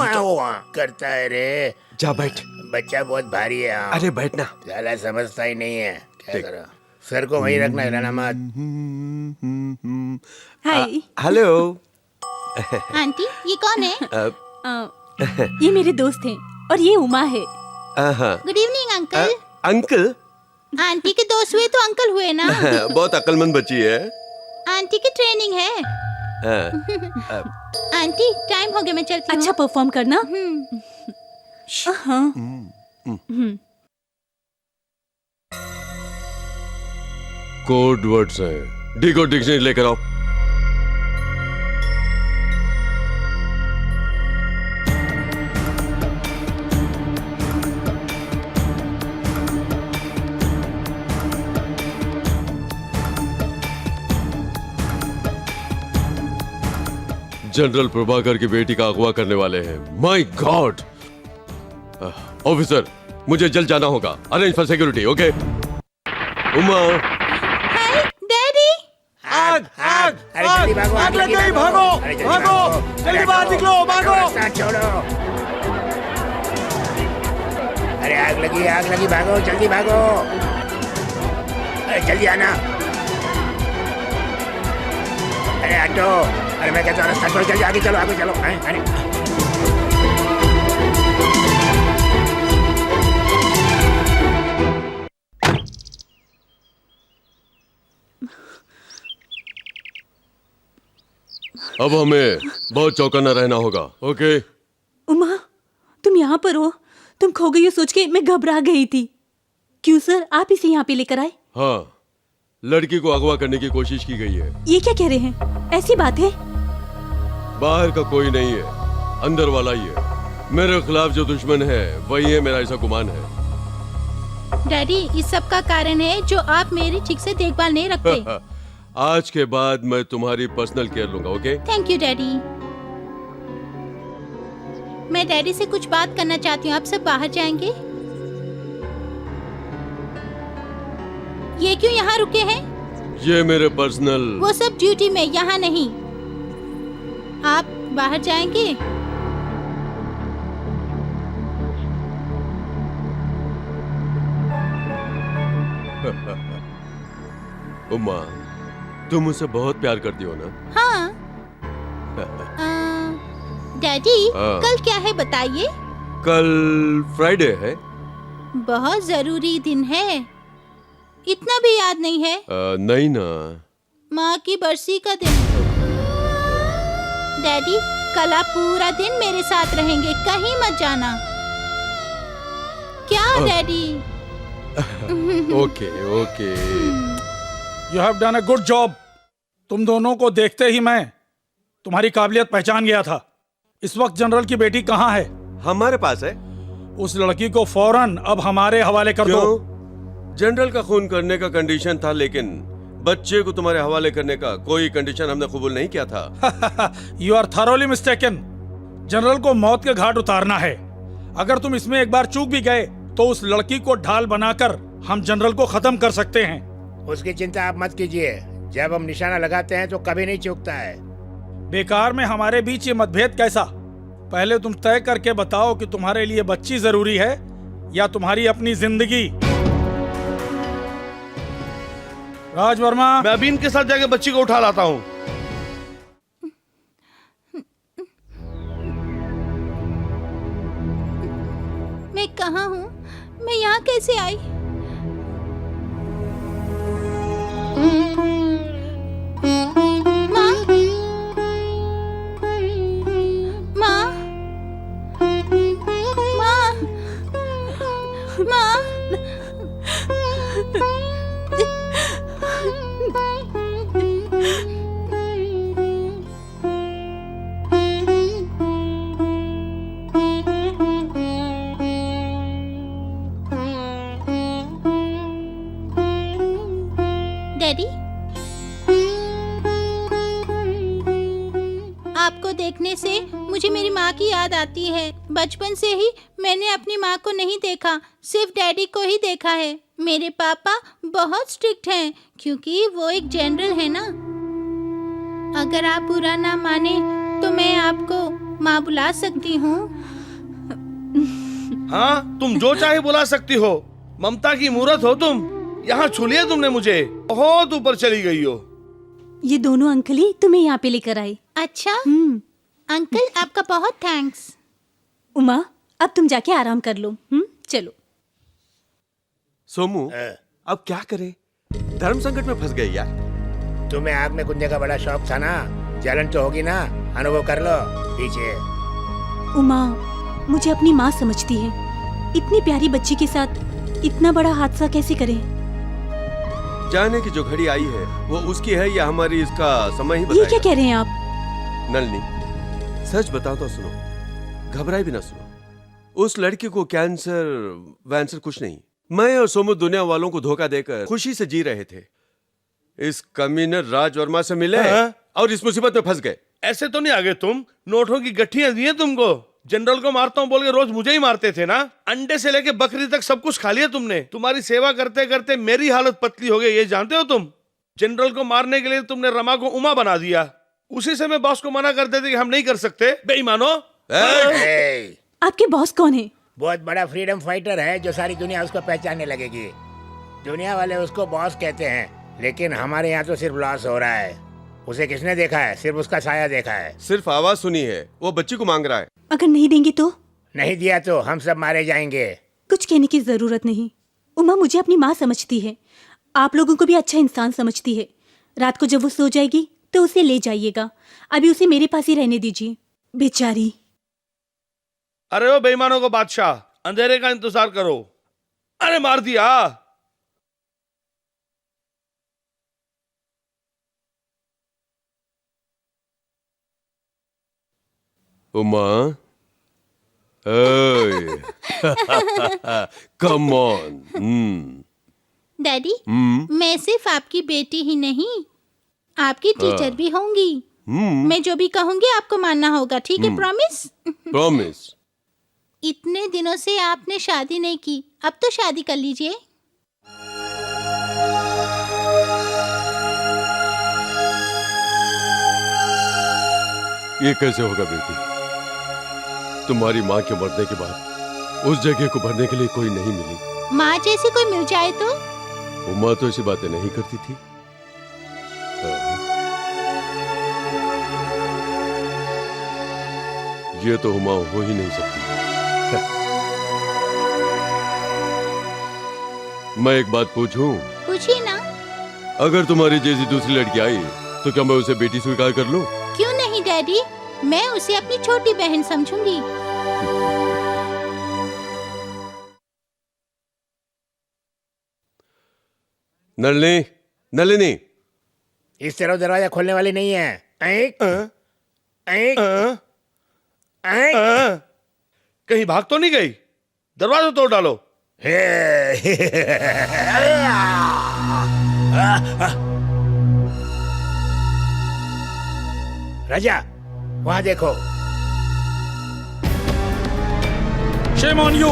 करता है रे। जा बैठ। बच्चा बहुत भारी है। अरे बैठना। साला समझता ही नहीं है। क्या करो, सर को वहीं रखना, हिलाना मत। हाय। हेलो। आंटी ये कौन है? ये मेरे दोस्त हैं और ये उमा है। Good evening uncle. Uncle? Aunty के दोस्त हुए तो अंकल हुए ना। बहुत अक्लमंद बच्ची है। आंटी की ट्रेनिंग है। आंटी टाइम हो गया, मैं चलती हूँ। अच्छा परफॉर्म करना। हाँ। कोड वर्ड्स हैं, डिकोड डिक्शनरी लेकर आओ। जनरल प्रभाकर की बेटी का अगवा करने वाले हैं। My God. ऑफिसर, मुझे जल्द जाना होगा। Arrange for security. Okay. Uma. Hi daddy. आग आग। अरे जल्दी भागो, आग लग गई, भागो भागो, जल्दी बाहर निकलो, भागो, रास्ता छोड़ो। अरे आग लगी, भागो, जल्दी भागो। अरे जल्दी आना। अरे हटो। अरे मैं कहता हूँ रास्ता छोड़ो, जल्दी आगे चलो, आगे चलो। अरे अब हमें बहुत चौकन्ना रहना होगा। ओके। उमा, तुम यहाँ पर हो? तुम खो गई हो सोच के मैं घबरा गई थी। क्यों सर, आप इसे यहाँ पे लेकर आए? हाँ, लड़की को अगवा करने की कोशिश की गई है। ये क्या कह रहे हैं? ऐसी बात है? बाहर का कोई नहीं है, अंदर वाला ही है। मेरे खिलाफ जो दुश्मन है वही है, मेरा ऐसा गुमान है। डैडी इस सब का कारण है जो आप मेरी ठीक से देखभाल नहीं रखते। आज के बाद मैं तुम्हारी पर्सनल केयर लूंगा। ओके? Thank you daddy. मैं डैडी से कुछ बात करना चाहती हूँ। आप सब बाहर जाएंगे? ये क्यों यहाँ रुके हैं? ये मेरे पर्सनल। वो सब ड्यूटी में, यहाँ नहीं। आप बाहर जाएंगे? उमा, तुम मुझसे बहुत प्यार करती हो ना? हाँ। डैडी हाँ। कल क्या है बताइए? कल फ्राइडे है। बहुत जरूरी दिन है। इतना भी याद नहीं है? नहीं ना। माँ की बरसी का दिन। डैडी कल आप पूरा दिन मेरे साथ रहेंगे, कहीं मत जाना। क्या daddy? Okay okay. You have done a good job. तुम दोनों को देखते ही मैं तुम्हारी काबिलियत पहचान गया था। इस वक्त जनरल की बेटी कहाँ है? हमारे पास है। उस लड़की को फौरन अब हमारे हवाले कर दो। जनरल का खून करने का कंडीशन था, लेकिन बच्चे को तुम्हारे हवाले करने का कोई कंडीशन हमने कबूल नहीं किया था। You are thoroughly mistaken. General को मौत के घाट उतारना है। अगर तुम इसमें एक बार चूक भी गए तो उस लड़की को ढाल बनाकर हम जनरल को खत्म कर सकते हैं। उसकी चिंता आप मत कीजिए। जब हम निशाना लगाते हैं तो कभी नहीं चूकता है। बेकार में हमारे बीच ये मतभेद कैसा? पहले तुम तय करके बताओ कि तुम्हारे लिए बच्ची जरूरी है या तुम्हारी अपनी जिंदगी। राज वर्मा। मैं अभी इनके साथ जाके बच्ची को उठा लाता हूँ। मैं कहाँ हूँ? मैं यहाँ कैसे आई? माँ? माँ? माँ? माँ? डैडी आपको देखने से मुझे मेरी माँ की याद आती है। बचपन से ही मैंने अपनी माँ को नहीं देखा, सिर्फ डैडी को ही देखा है। मेरे पापा बहुत स्ट्रिक्ट हैं क्योंकि वो एक जनरल है ना। अगर आप बुरा ना माने तो मैं आपको माँ बुला सकती हूँ। हाँ, तुम जो चाहे बुला सकती हो। ममता की मूरत हो तुम। यहाँ छू लिया तुमने मुझे, बहुत ऊपर चली गई हो। ये दोनों अंकल ही तुम्हें यहाँ पे लेकर आए। अच्छा हम्म। अंकल, आपका बहुत थैंक्स। उमा, अब तुम जाके आराम कर लो। चलो। सोमू, अब क्या करें? धर्म संकट में फंस गए यार। तुम्हें आग में कूदने का बड़ा शौक था ना, जलन तो होगी ना, अनुभव कर लो। पीछे उमा मुझे अपनी माँ समझती है, इतनी प्यारी बच्ची के साथ इतना बड़ा हादसा कैसे करें? जाने की जो घड़ी आई है वो उसकी है या हमारी, इसका समय ही ये क्या बताएगा। कह रहे हैं आप? नलिनी, सच बताओ तो सुनो, घबराए भी ना सुनो। उस लड़की को कैंसर वैंसर कुछ नहीं। मैं और सोमू दुनिया वालों को धोखा देकर खुशी से जी रहे थे। इस कमीने राज वर्मा से मिले हाँ? और इस मुसीबत में फंस गए। ऐसे तो नहीं आगे तुम। नोटों की गठियां दी हैं तुमको। जनरल को मारता हूँ बोल के रोज मुझे ही मारते थे ना। अंडे से लेके बकरी तक सब कुछ खा लिया तुमने। तुम्हारी सेवा करते करते मेरी हालत पतली हो गई, ये जानते हो तुम। जनरल को मारने के लिए तुमने रमा को उमा बना दिया। उसी से मैं बॉस को मना करते थे कि हम नहीं कर सकते। बेईमानो। ए, आपके बॉस कौन है? बहुत बड़ा फ्रीडम फाइटर है जो सारी दुनिया उसको पहचानने लगेगी। दुनिया वाले उसको बॉस कहते हैं, लेकिन हमारे यहाँ तो सिर्फ लॉस हो रहा है। उसे किसने देखा है? सिर्फ उसका साया देखा है। सिर्फ आवाज सुनी है, वो बच्ची को मांग रहा है। अगर नहीं देंगे तो? नहीं दिया तो हम सब मारे जाएंगे। कुछ कहने की जरूरत नहीं। उमा मुझे अपनी माँ समझती है, आप लोगों को भी अच्छा इंसान समझती है। रात को जब वो सो जाएगी तो उसे ले जाइएगा, अभी उसे मेरे पास ही रहने दीजिए। बेचारी। अरे ओ बेईमानों को बादशाह, अंधेरे का इंतजार करो। अरे मार दिया। Uma, come on. डैडी, मैं सिर्फ आपकी बेटी ही नहीं, आपकी टीचर भी होंगी। मैं जो भी कहूंगी आपको मानना होगा, ठीक है? प्रॉमिस? प्रॉमिस। इतने दिनों से आपने शादी नहीं की, अब तो शादी कर लीजिए। ये कैसे होगा बेटी? तुम्हारी माँ के मरने के बाद उस जगह को भरने के लिए कोई नहीं मिली। माँ जैसी कोई मिल जाए तो? उमा तो ऐसी बातें नहीं करती थी। ये तो उमा हो ही नहीं सकती। मैं एक बात पूछूं? पूछिए ना। अगर तुम्हारी जैसी दूसरी लड़की आई तो क्या मैं उसे बेटी स्वीकार कर लूं? क्यों नहीं डैडी, मैं उसे अपनी छोटी बहन समझूंगी। नलिनी, नलिनी, इस तरफ दरवाजा खोलने वाली नहीं है। ऐक, ऐक, ऐक। कहीं भाग तो नहीं गई? दरवाजा तोड़ डालो। राजा, वहां देखो। शेम ऑन यू,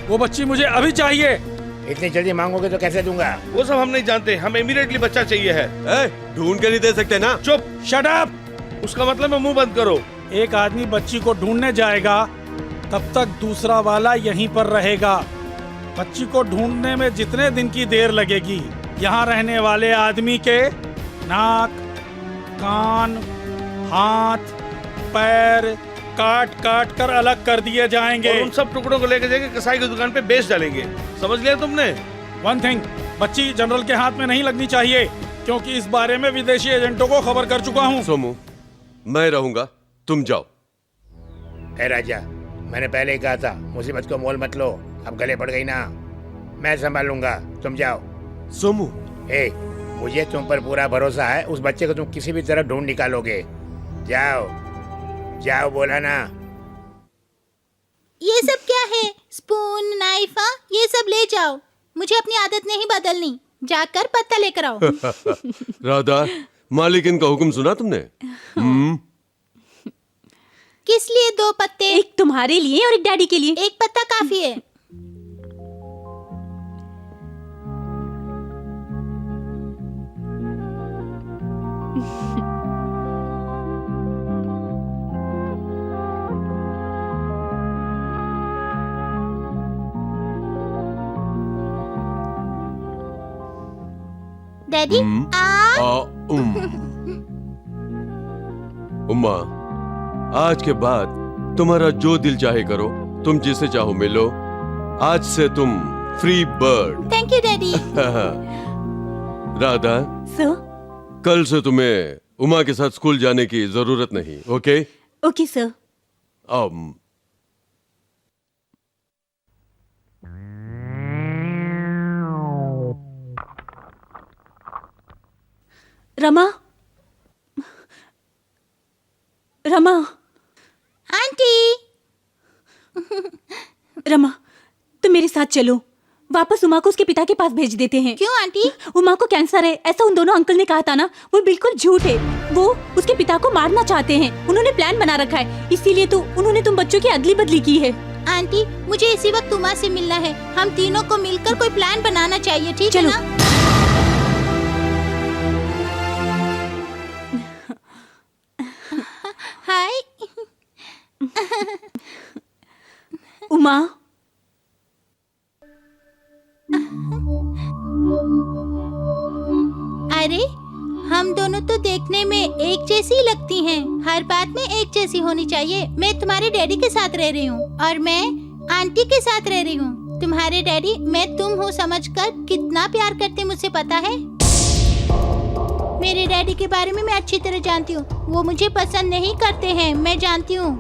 वो बच्ची मुझे अभी चाहिए। इतनी जल्दी मांगोगे तो कैसे दूंगा? वो सब हम नहीं जानते, हम इमीडिएटली बच्चा चाहिए है। ढूंढ के नहीं दे सकते ना? चुप। Shut up. उसका मतलब है मुंह बंद करो। एक आदमी बच्ची को ढूंढने जाएगा, तब तक दूसरा वाला यहीं पर रहेगा। बच्ची को ढूंढने में जितने दिन की देर लगेगी, यहाँ रहने वाले आदमी के नाक, कान, हाथ, पैर काट काट कर अलग कर दिए जाएंगे। और उन सब टुकड़ों को लेकर जाके कसाई की दुकान पे बेच डालेंगे। समझ लिया तुमने? वन थिंग, बच्ची जनरल के हाथ में नहीं लगनी चाहिए, क्योंकि इस बारे में विदेशी एजेंटों को खबर कर चुका हूँ। सोमू, मैं रहूंगा, तुम जाओ। ए राजा, मैंने पहले ही कहा था मुसीबत को मोल मत लो। अब गले पड़ गई ना, मैं संभालूंगा, तुम जाओ। सोमू, ए, मुझे तुम पर पूरा भरोसा है। उस बच्चे को तुम किसी भी तरह ढूंढ निकालोगे। जाओ, जाओ, बोला ना। ये सब क्या है? स्पून, नाइफ, ये सब ले जाओ। मुझे अपनी आदत नहीं बदलनी। जाकर पत्ता लेकर आओ। राधा, मालिकिन का हुक्म सुना तुमने? किस लिए 2 पत्ते? एक तुम्हारे लिए और एक डैडी के लिए। एक पत्ता काफी है। डैडी उम्मा, आज के बाद तुम्हारा जो दिल चाहे करो, तुम जिसे चाहो मिलो। आज से तुम free bird. Thank you daddy. Radha, sir. कल से तुम्हें उमा के साथ स्कूल जाने की जरूरत नहीं, okay? Okay sir. Rama, Rama, aunty. Rama, तुम मेरे साथ चलो। वापस उमा को उसके पिता के पास भेज देते हैं। क्यों आंटी? उमा को कैंसर है, ऐसा उन दोनों अंकल ने कहा था ना। वो बिल्कुल झूठ है। वो उसके पिता को मारना चाहते हैं। उन्होंने प्लान बना रखा है, इसीलिए तो उन्होंने तुम बच्चों की अदली बदली की है। आंटी, मुझे इसी वक्त उमा से मिलना है। हम तीनों को मिलकर कोई प्लान बनाना चाहिए, ठीक है चलो। ना? हाय। उमा, अरे, हम दोनों तो देखने में एक जैसी ही लगती हैं। हर बात में एक जैसी होनी चाहिए। मैं तुम्हारे डैडी के साथ रह रही हूँ और मैं आंटी के साथ रह रही हूँ। तुम्हारे डैडी मैं तुम हो समझकर कितना प्यार करते मुझे पता है। मेरे डैडी के बारे में मैं अच्छी तरह जानती हूँ। वो मुझे पसंद नहीं करते हैं, मैं जानती हूँ।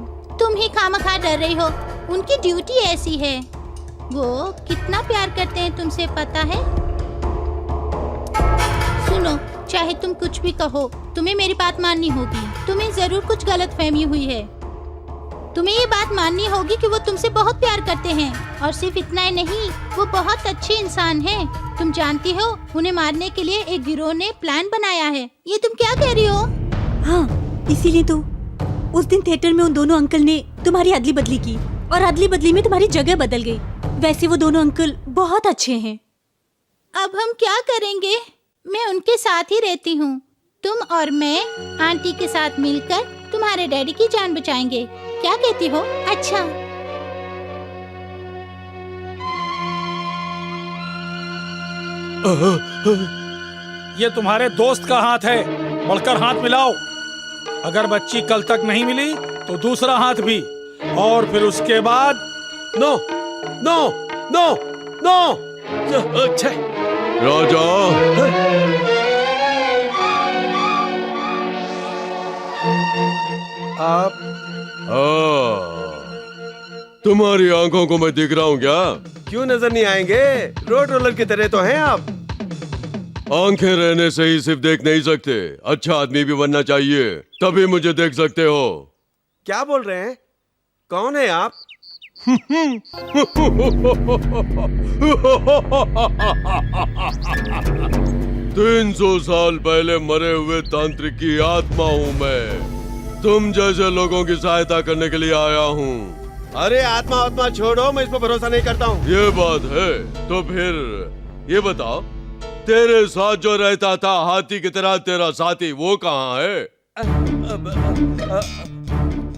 तुम ही खामखा डर रही हो। उनकी ड्यूटी ऐसी है। वो कितना प्यार करते हैं तुमसे पता है। सुनो, चाहे तुम कुछ भी कहो, तुम्हें मेरी बात माननी होगी। तुम्हें जरूर कुछ गलतफहमी हुई है। तुम्हें ये बात माननी होगी कि वो तुमसे बहुत प्यार करते हैं और सिर्फ इतना ही नहीं, वो बहुत अच्छे इंसान हैं। तुम जानती हो, उन्हें मारने के लिए एक गिरोह ने प्लान बनाया है। ये तुम क्या कह रही हो? हाँ, इसीलिए तो उस दिन थिएटर में उन दोनों अंकल ने तुम्हारी अदली बदली की और अदली बदली में तुम्हारी जगह बदल गई। वैसे वो दोनों अंकल बहुत अच्छे हैं। अब हम क्या करेंगे? मैं उनके साथ ही रहती हूँ। तुम और मैं आंटी के साथ मिलकर तुम्हारे डैडी की जान बचाएंगे। क्या कहती हो? अच्छा। ये तुम्हारे दोस्त का हाथ है, बढ़कर हाथ मिलाओ। अगर बच्ची कल तक नहीं मिली तो दूसरा हाथ भी, और फिर उसके बाद नो नो नो नो। अच्छा राजा, आप तुम्हारी आंखों को मैं दिख रहा हूँ क्या? क्यों नजर नहीं आएंगे? रोड रोलर की तरह तो हैं आप। आंखें रहने से ही सिर्फ देख नहीं सकते, अच्छा आदमी भी बनना चाहिए, तभी मुझे देख सकते हो। क्या बोल रहे हैं? कौन है आप? 300 साल पहले मरे हुए तांत्रिक की आत्मा हूँ मैं। तुम जैसे लोगों की सहायता करने के लिए आया हूँ। अरे आत्मा आत्मा छोड़ो, मैं इस पर भरोसा नहीं करता हूँ। ये बात है तो फिर ये बताओ, तेरे साथ जो रहता था हाथी की तरह तेरा साथी, वो कहाँ है?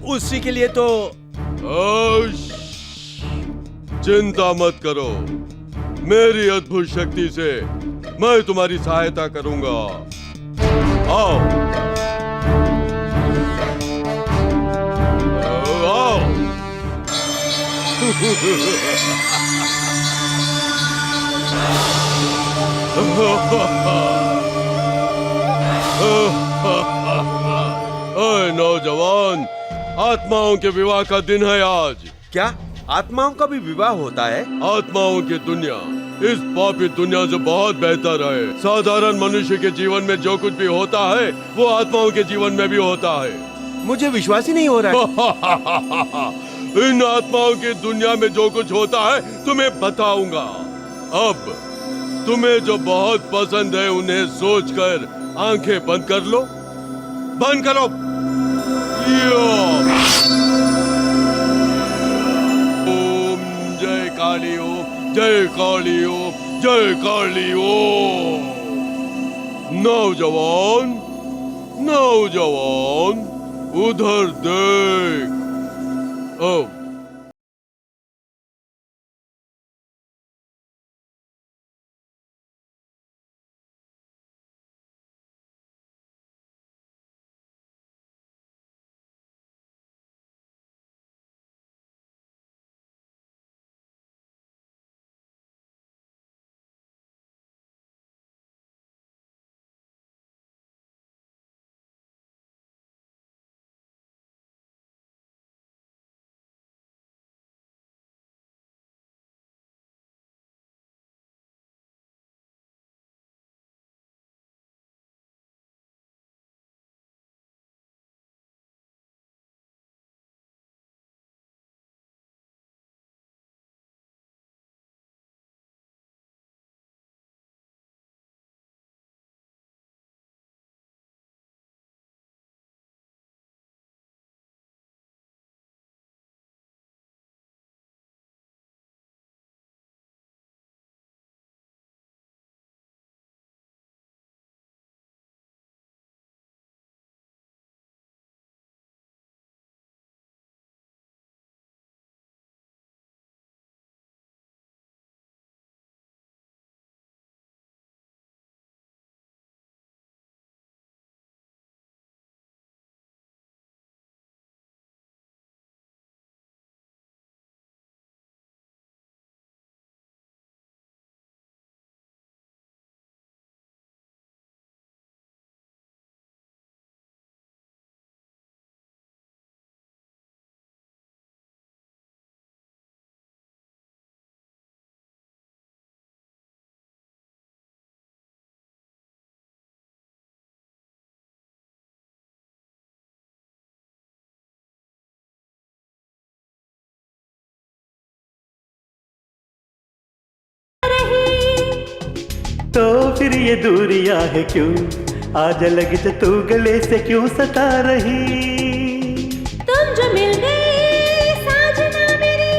उसी के लिए तो चिंता मत करो, मेरी अद्भुत शक्ति से मैं तुम्हारी सहायता करूंगा। आओ आओ। ओए नौजवान, आत्माओं के विवाह का दिन है आज। क्या आत्माओं का भी विवाह होता है? आत्माओं की दुनिया इस पापी दुनिया से बहुत बेहतर है। साधारण मनुष्य के जीवन में जो कुछ भी होता है वो आत्माओं के जीवन में भी होता है। मुझे विश्वास ही नहीं हो रहा है। इन आत्माओं की दुनिया में जो कुछ होता है तुम्हें बताऊंगा। अब तुम्हें जो बहुत पसंद है उन्हें सोचकर आंखें बंद कर लो। बंद करो। ओम जय काली ओम, जय काली ओम, जय काली ओम। नौजवान नौजवान उधर देख। ओ तो फिर ये दूरियां है क्यों, आज लग जा तू गले से क्यों सता रही। तुम जो मिल गए साजना मेरी,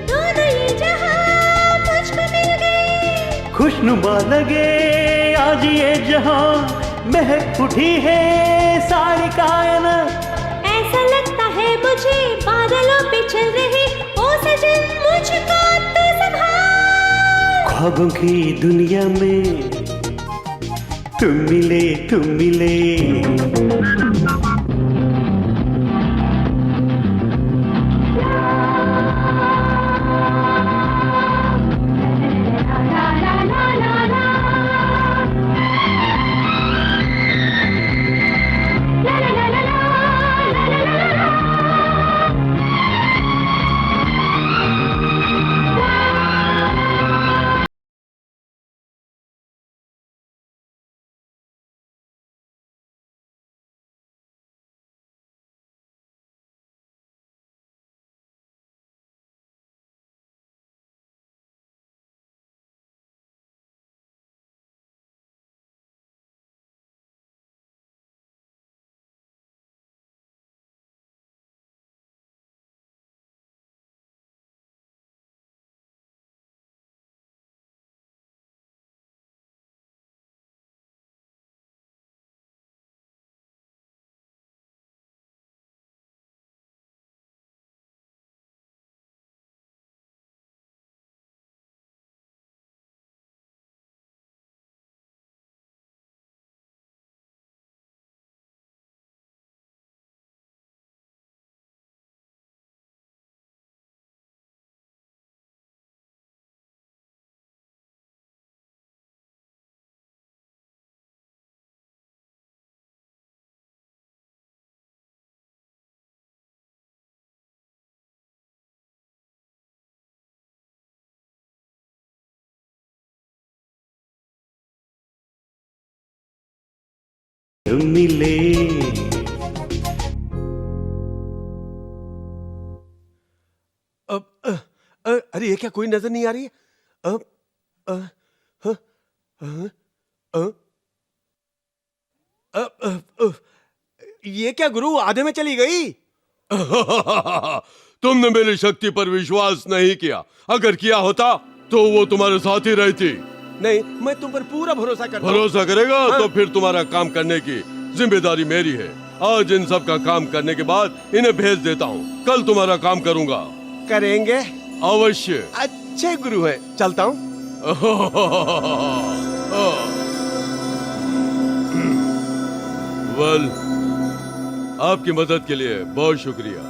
दोनों ये जहां मुझको मिल गए। खुशनुमा लगे आज ये जहां, महक उठी है सारी कायनात। ऐसा लगता है मुझे बादलों पे चल रहे, ओ सजन मुझको तू संभाल। ख्वाबों की दुनिया में तुम मिले तुम मिले। तुम मिले। अरे ये क्या कोई नजर नहीं आ रही है? ये क्या गुरु आधे में चली गई? तुमने मेरी शक्ति पर विश्वास नहीं किया। अगर किया होता तो वो तुम्हारे साथ ही रहती। नहीं, मैं तुम पर पूरा भरोसा करता हूं। भरोसा करेगा हाँ। तो फिर तुम्हारा काम करने की जिम्मेदारी मेरी है। आज इन सब का काम करने के बाद इन्हें भेज देता हूँ। कल तुम्हारा काम करूंगा। करेंगे। अवश्य। अच्छे गुरु है, चलता हूँ। वेल, आपकी मदद के लिए बहुत शुक्रिया।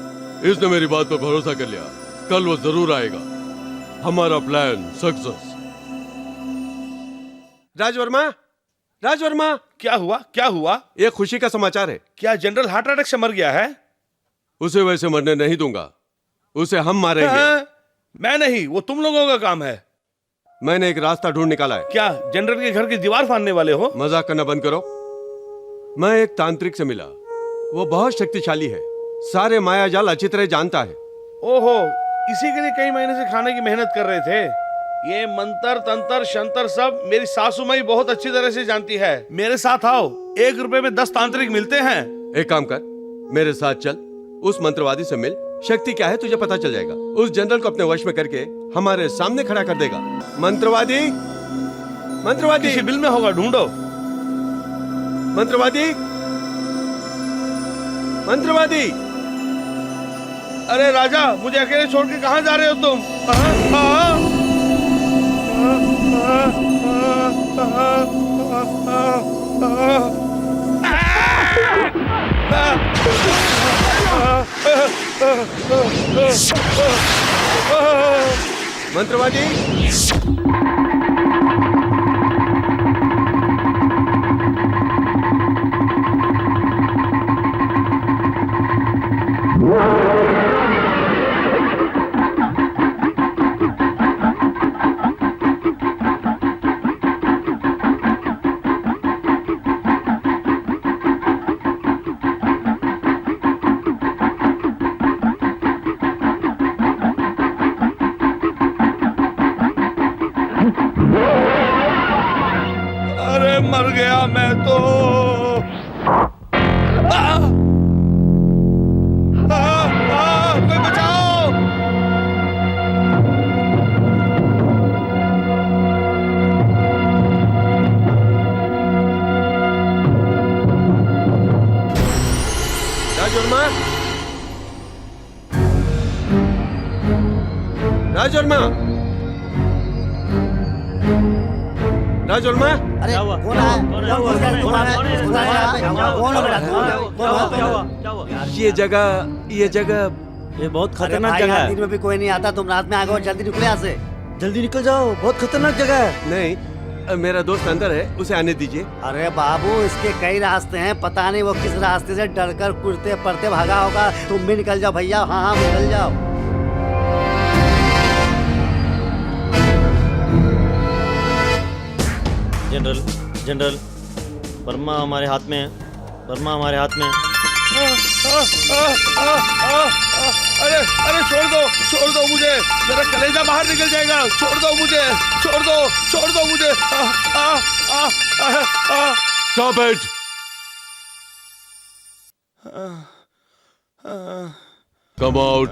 इसने मेरी बात पर भरोसा कर लिया। कल वो जरूर आएगा। हमारा प्लान सक्सेस। राजवर्मा, राजवर्मा, क्या हुआ? क्या हुआ? ये खुशी का समाचार है। क्या जनरल हार्ट अटैक से मर गया है? उसे वैसे मरने नहीं दूंगा। उसे हम मारेंगे। हाँ, मैं नहीं, वो तुम लोगों का काम है। मैंने एक रास्ता ढूंढ निकाला है। क्या जनरल के घर की दीवार फाड़ने वाले हो? मजाक करना बंद करो। मैं एक तांत्रिक से मिला। वो बहुत शक्तिशाली है, सारे माया जाल अच्छी तरह जानता है। ओहो, इसी के लिए कई महीने से खाने की मेहनत कर रहे थे। ये मंत्र तंत्र शंतर सब मेरी सासू माई बहुत अच्छी तरह से जानती है। मेरे साथ आओ, 1 रुपए में 10 तांत्रिक मिलते हैं। एक काम कर, मेरे साथ चल, उस मंत्रवादी से मिल। शक्ति क्या है तुझे पता चल जाएगा। उस जनरल को अपने वश में करके हमारे सामने खड़ा कर देगा। मंत्रवादी, मंत्रवादी। किसी बिल में होगा, ढूंढो। मंत्रवादी, मंत्रवादी। अरे राजा, मुझे अकेले छोड़ के कहाँ जा रहे हो तुम? मंत्रवादी, अरे मर गया मैं तो। कोई बचाओ। राजवर्मा, राजवर्मा, राजवर्मा। क्या हुआ? कौन है? क्या हुआ? कौन है? कौन है? कौन है? कौन है? कौन है? क्या हुआ? क्या हुआ? ये जगह ये बहुत अरे खतरनाक भाई, जगह यहाँ है। दिन में भी कोई नहीं आता। तुम रात में आ गए, जल्दी निकले यहाँ से। जल्दी निकल जाओ, बहुत खतरनाक जगह है। नहीं, मेरा दोस्त अंदर है, उसे आने दीजिए। अरे बाबू, इसके कई रास्ते हैं, पता नहीं वो किस रास्ते से डरकर कुर्ते पड़ते भागा होगा। तुम भी निकल जाओ भैया। हाँ हाँ, निकल जाओ। जनरल, जनरल, वर्मा हमारे हाथ में है। वर्मा हमारे हाथ में है। अरे अरे छोड़ दो मुझे। मेरा कलेजा बाहर निकल जाएगा। छोड़ दो मुझे, छोड़ दो मुझे। Stop it. Come out.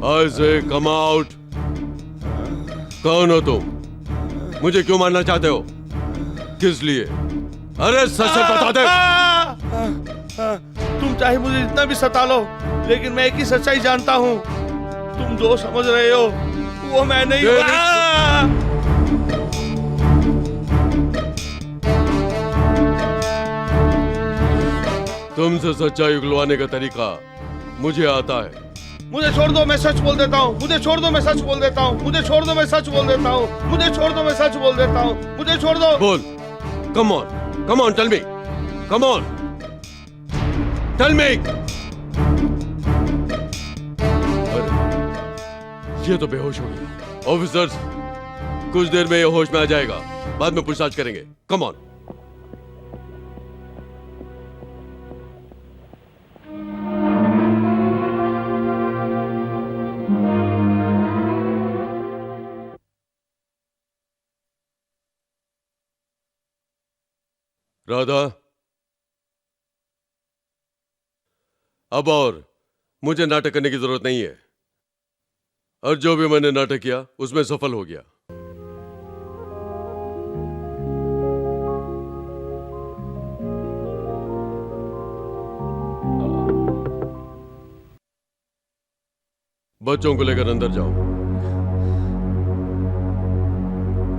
I say come out. कौन हो तुम? मुझे क्यों मारना चाहते हो? किस लिए? अरे सच सच बता दे। तुम चाहे मुझे जितना भी सता लो, लेकिन मैं एक ही सच्चाई जानता हूँ। तुम जो समझ रहे हो वो मैं नहीं हूँ। तुमसे सच्चाई उगलवाने का तरीका मुझे आता है। मुझे छोड़ दो, मैं सच बोल देता हूँ। मुझे छोड़ दो, मैं सच बोल देता हूँ। मुझे छोड़ दो, मैं सच बोल देता हूँ। मुझे छोड़ दो, मैं सच बोल देता हूँ। मुझे छोड़ दो। बोल। Come on, tell me. Come on, tell me. ये तो बेहोश हो गया। ऑफिसर्स, कुछ देर में ये होश में आ जाएगा। बाद में पूछताछ करेंगे। Come on. राधा, अब और मुझे नाटक करने की जरूरत नहीं है। और जो भी मैंने नाटक किया उसमें सफल हो गया। बच्चों को लेकर अंदर जाओ।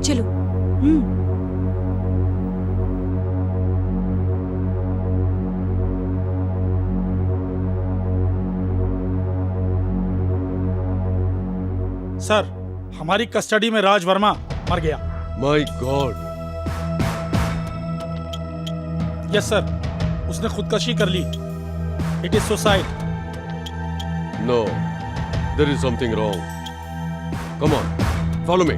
चलो। सर, हमारी कस्टडी में राज वर्मा मर गया। My God. यस सर, उसने खुदकशी कर ली। It is suicide. No, there is something wrong. Come on, follow me.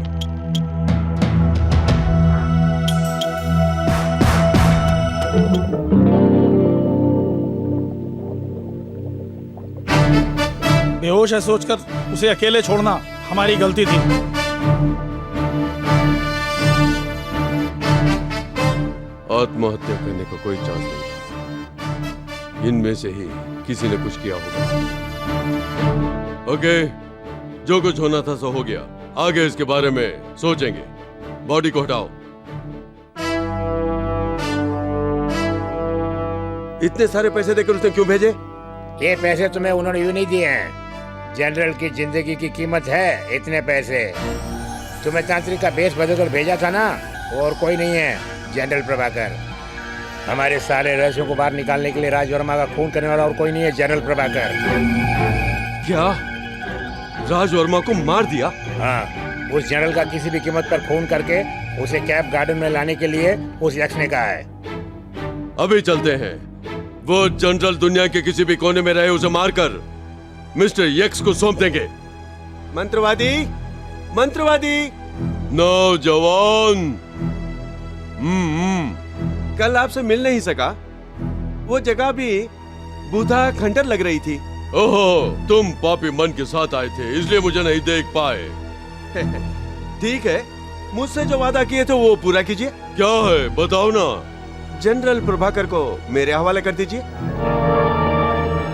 बेहोश है सोचकर उसे अकेले छोड़ना हमारी गलती थी। आत्महत्या करने का कोई चांस नहीं था। इनमें से ही किसी ने कुछ किया होगा। ओके, जो कुछ होना था सो हो गया। आगे इसके बारे में सोचेंगे। बॉडी को हटाओ। इतने सारे पैसे देकर उसने क्यों भेजे? ये पैसे तुम्हें उन्होंने यूं नहीं दिए हैं। जनरल की जिंदगी की कीमत है इतने पैसे। तुम्हें तांत्रिक का बेस बदलकर भेजा था ना, और कोई नहीं है जनरल प्रभाकर। हमारे सारे रहस्यों को बाहर निकालने के लिए राज वर्मा का खून करने वाला और कोई नहीं है जनरल प्रभाकर। क्या राज वर्मा को मार दिया? हाँ, उस जनरल का किसी भी कीमत पर खून करके उसे कैप गार्डन में लाने के लिए उस यक्ष ने कहा है। अभी चलते हैं। वो जनरल दुनिया के किसी भी कोने में रहे उसे मारकर मिस्टर यक्स को सौंप देंगे। मंत्रवादी, मंत्रवादी। नौजवान। कल आपसे मिल नहीं सका। वो जगह भी बुधा खंडर लग रही थी। ओहो, तुम पापी मन के साथ आए थे इसलिए मुझे नहीं देख पाए। ठीक है, मुझसे जो वादा किए थे वो पूरा कीजिए। क्या है बताओ ना। जनरल प्रभाकर को मेरे हवाले कर दीजिए।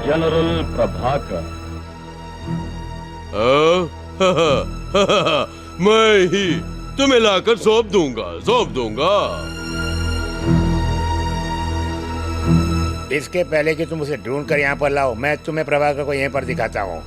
जनरल प्रभाकर। मैं ही तुम्हें लाकर सौंप दूंगा। इसके पहले कि तुम उसे ढूंढ कर यहाँ पर लाओ, मैं तुम्हें प्रभाकर को यहीं पर दिखाता हूँ।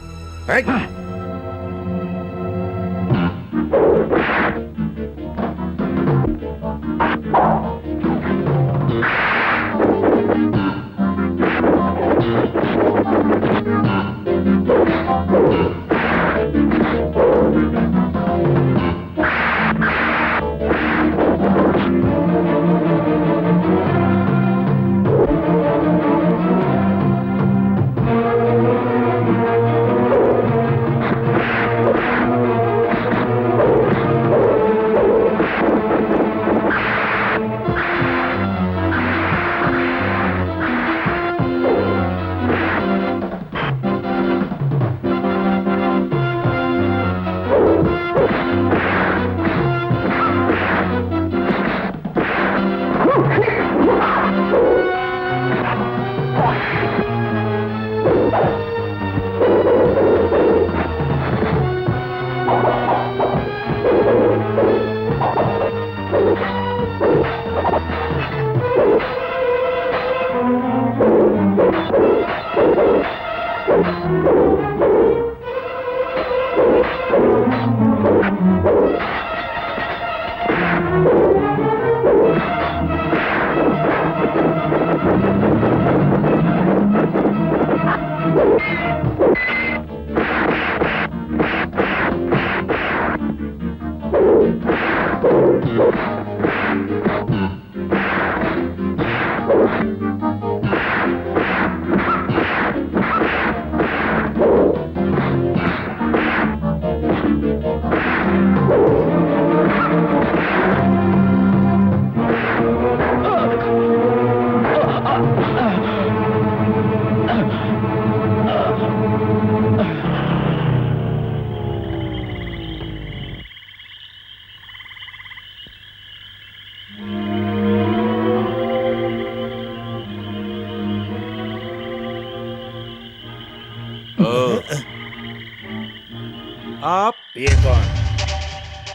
आप ये कौन?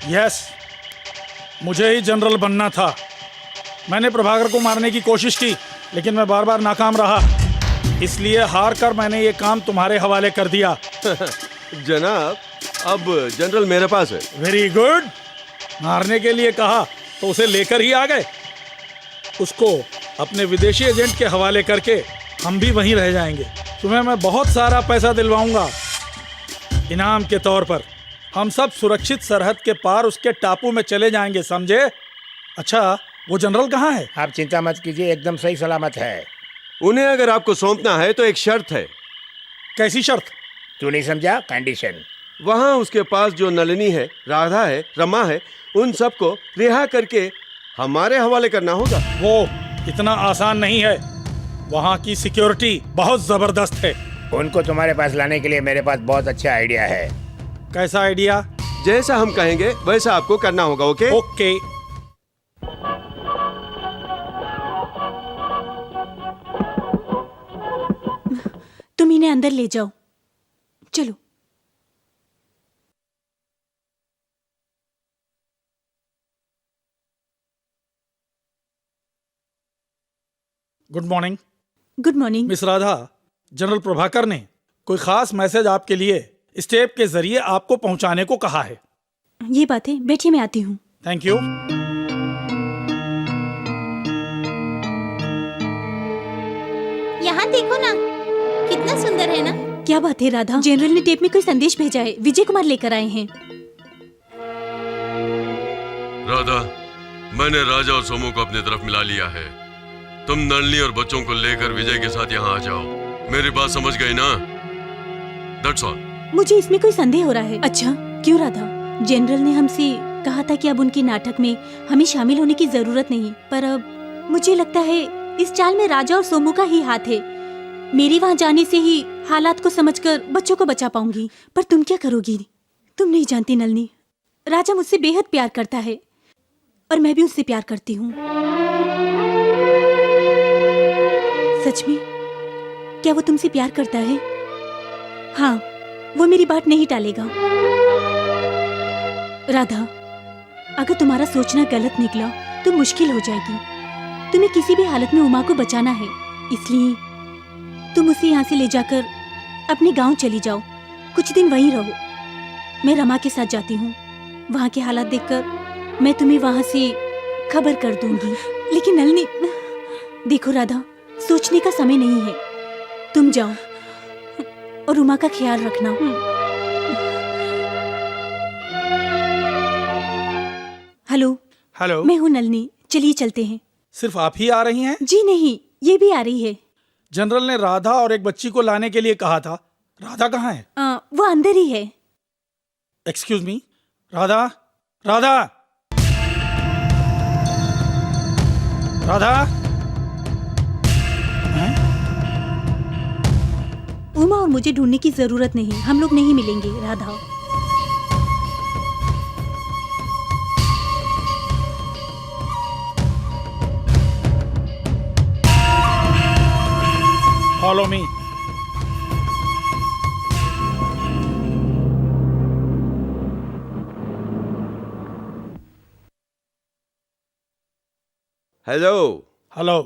यस, मुझे ही जनरल बनना था। मैंने प्रभाकर को मारने की कोशिश की, लेकिन मैं बार बार नाकाम रहा। इसलिए हार कर मैंने ये काम तुम्हारे हवाले कर दिया। जनाब, अब जनरल मेरे पास है। Very good. मारने के लिए कहा तो उसे लेकर ही आ गए। उसको अपने विदेशी एजेंट के हवाले करके हम भी वहीं रह जाएंगे। तुम्हें मैं बहुत सारा पैसा दिलवाऊंगा इनाम के तौर पर। हम सब सुरक्षित सरहद के पार उसके टापू में चले जाएंगे, समझे? अच्छा, वो जनरल कहाँ है? आप चिंता मत कीजिए, एकदम सही सलामत है। उन्हें अगर आपको सौंपना है तो एक शर्त है। कैसी शर्त? तू नहीं समझा? कंडीशन। वहाँ उसके पास जो नलिनी है, राधा है, रमा है, उन सबको रिहा करके हमारे हवाले करना होगा। वो इतना आसान नहीं है। वहाँ की सिक्योरिटी बहुत जबरदस्त है। उनको तुम्हारे पास लाने के लिए मेरे पास बहुत अच्छा आइडिया है। कैसा आइडिया? जैसा हम कहेंगे वैसा आपको करना होगा। ओके? ओके। तुम इन्हें अंदर ले जाओ, चलो। Good morning. Good morning. Miss Radha, general Prabhakar ने कोई खास मैसेज आपके लिए स्टेप के जरिए आपको पहुंचाने को कहा है। ये बात है, बैठिए, मैं आती हूँ। Thank you. यहाँ देखो ना, कितना सुंदर है ना। क्या बात है राधा, जनरल ने टेप में कोई संदेश भेजा है। विजय कुमार लेकर आए हैं। राधा, मैंने राजा और सोमू को अपनी तरफ मिला लिया है। तुम नलिनी और बच्चों को लेकर विजय के साथ यहाँ आ जाओ। मेरी बात समझ गई ना? That's all. मुझे इसमें कोई संदेह हो रहा है। अच्छा, क्यों राधा? जनरल ने हमसे कहा था कि अब उनके नाटक में हमें शामिल होने की जरूरत नहीं, पर अब मुझे लगता है इस चाल में राजा और सोमू का ही हाथ है। मेरे वहाँ जाने से ही हालात को समझकर बच्चों को बचा पाऊंगी। पर तुम क्या करोगी? तुम नहीं जानती नलिनी, राजा मुझसे बेहद प्यार करता है और मैं भी उससे प्यार करती हूँ। सच में? क्या वो तुमसे प्यार करता है? हाँ, वो मेरी बात नहीं टालेगा। राधा, अगर तुम्हारा सोचना गलत निकला तो मुश्किल हो जाएगी। तुम्हें किसी भी हालत में उमा को बचाना है, इसलिए तुम उसे यहाँ से ले जाकर अपने गांव चली जाओ। कुछ दिन वहीं रहो। मैं रमा के साथ जाती हूँ। वहाँ के हालात देखकर मैं तुम्हें वहाँ से खबर कर दूंगी। लेकिन नलिनी, देखो राधा, सोचने का समय नहीं है। तुम जाओ और उमा का ख्याल रखना। हेलो। हेलो। मैं हूँ नलिनी, चलिए चलते हैं। सिर्फ आप ही आ रही हैं? जी नहीं, ये भी आ रही है। जनरल ने राधा और एक बच्ची को लाने के लिए कहा था। राधा कहाँ है? वो अंदर ही है। Excuse me, Radha, Radha, Radha. उमा और मुझे ढूंढने की जरूरत नहीं, हम लोग नहीं मिलेंगे। Radha, follow me. Hello. Hello.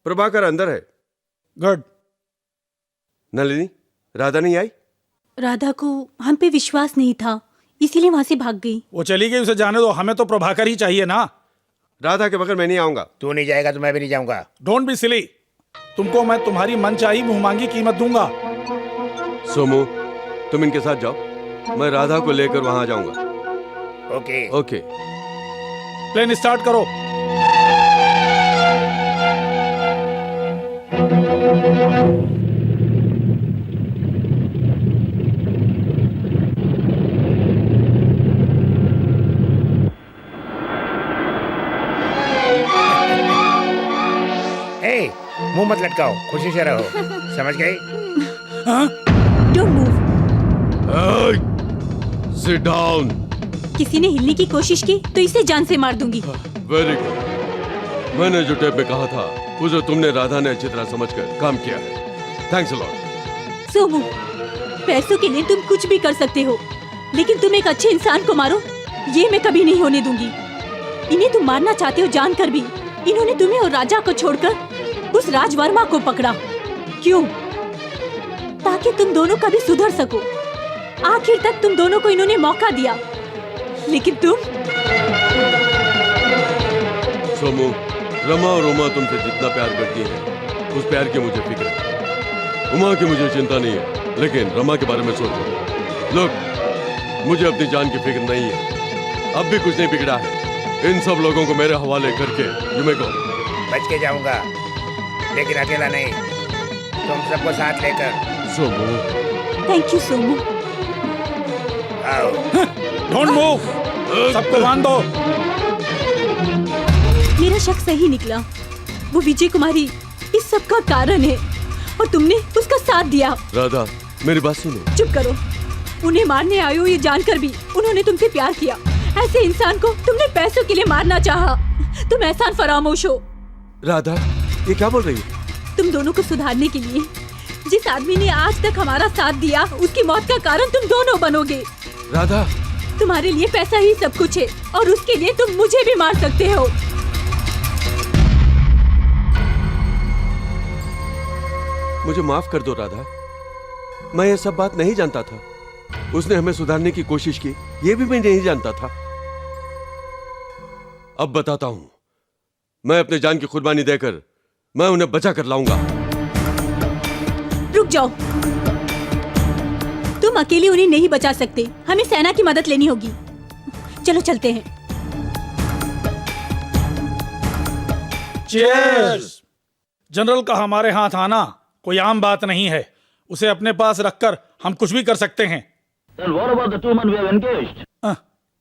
Prabhakar अंदर है। गुड। नलिनी, राधा नहीं आई? राधा को हम पे विश्वास नहीं था, इसीलिए वहां से भाग गई। वो चली गई, उसे जाने दो। हमें तो प्रभाकर ही चाहिए ना। राधा के बगैर मैं नहीं आऊंगा। तू नहीं जाएगा तो मैं भी नहीं जाऊंगा। Don't be silly. तुमको मैं तुम्हारी मनचाही मुंहमांगी कीमत दूंगा। सोमू, तुम इनके साथ जाओ, मैं राधा को लेकर वहां आ जाऊंगा। ओके। ओके। प्लेन स्टार्ट करो। मुंह मत लटकाओ, खुशी से रहो। समझ गई? Don't move. Sit down. किसी ने हिलने की कोशिश की तो इसे जान से मार दूंगी। Very good. मैंने जो टेप में कहा था उसे तुमने राधा ने अच्छी तरह समझकर काम किया है। Thanks a lot. सोमू, पैसों के लिए तुम कुछ भी कर सकते हो, लेकिन तुम एक अच्छे इंसान को मारो, ये मैं कभी नहीं होने दूंगी। इन्हें तुम मारना चाहते हो जानकर भी इन्होंने तुम्हें और राजा को छोड़कर उस राजवर्मा को पकड़ा। क्यों? ताकि तुम दोनों कभी सुधर सको। आखिर तक तुम दोनों को इन्होंने मौका दिया, लेकिन तुम सोमू, रमा और उमा तुमसे जितना प्यार करती है, उस प्यार की मुझे फिक्र है। उमा की मुझे चिंता नहीं है, लेकिन रमा के बारे में सोचो। लोग, मुझे अपनी जान की फिक्र नहीं है। अब भी कुछ नहीं बिगड़ा है। इन सब लोगों को मेरे हवाले करके युमे को बच के जाऊंगा, लेकिन अकेला नहीं, तुम सबको साथ लेकर। Somu, thank you Somu. आओ। डोंट मूव, सबको बांध दो। मेरा शक सही निकला। वो विजय कुमारी इस सब का कारण है और तुमने उसका साथ दिया। राधा, मेरी बात सुनो। चुप करो। उन्हें मारने आए हो ये जानकर भी उन्होंने तुमसे प्यार किया। ऐसे इंसान को तुमने पैसों के लिए मारना चाहा। तुम एहसान फरामोश हो। राधा, ये क्या बोल रही है? तुम दोनों को सुधारने के लिए जिस आदमी ने आज तक हमारा साथ दिया, उसकी मौत का कारण तुम दोनों बनोगे। राधा, तुम्हारे लिए पैसा ही सब कुछ है और उसके लिए तुम मुझे भी मार सकते हो। मुझे माफ कर दो राधा, मैं ये सब बात नहीं जानता था। उसने हमें सुधारने की कोशिश की, ये भी मैं नहीं जानता था। अब बताता हूं। मैं अपने जान की कुर्बानी देकर मैं उन्हें बचा कर लाऊंगा। रुक जाओ। तुम अकेले उन्हें नहीं बचा सकते, हमें सेना की मदद लेनी होगी। चलो चलते हैं। चीयर्स। जनरल का हमारे हाथ आना कोई आम बात नहीं है। उसे अपने पास रखकर हम कुछ भी कर सकते हैं।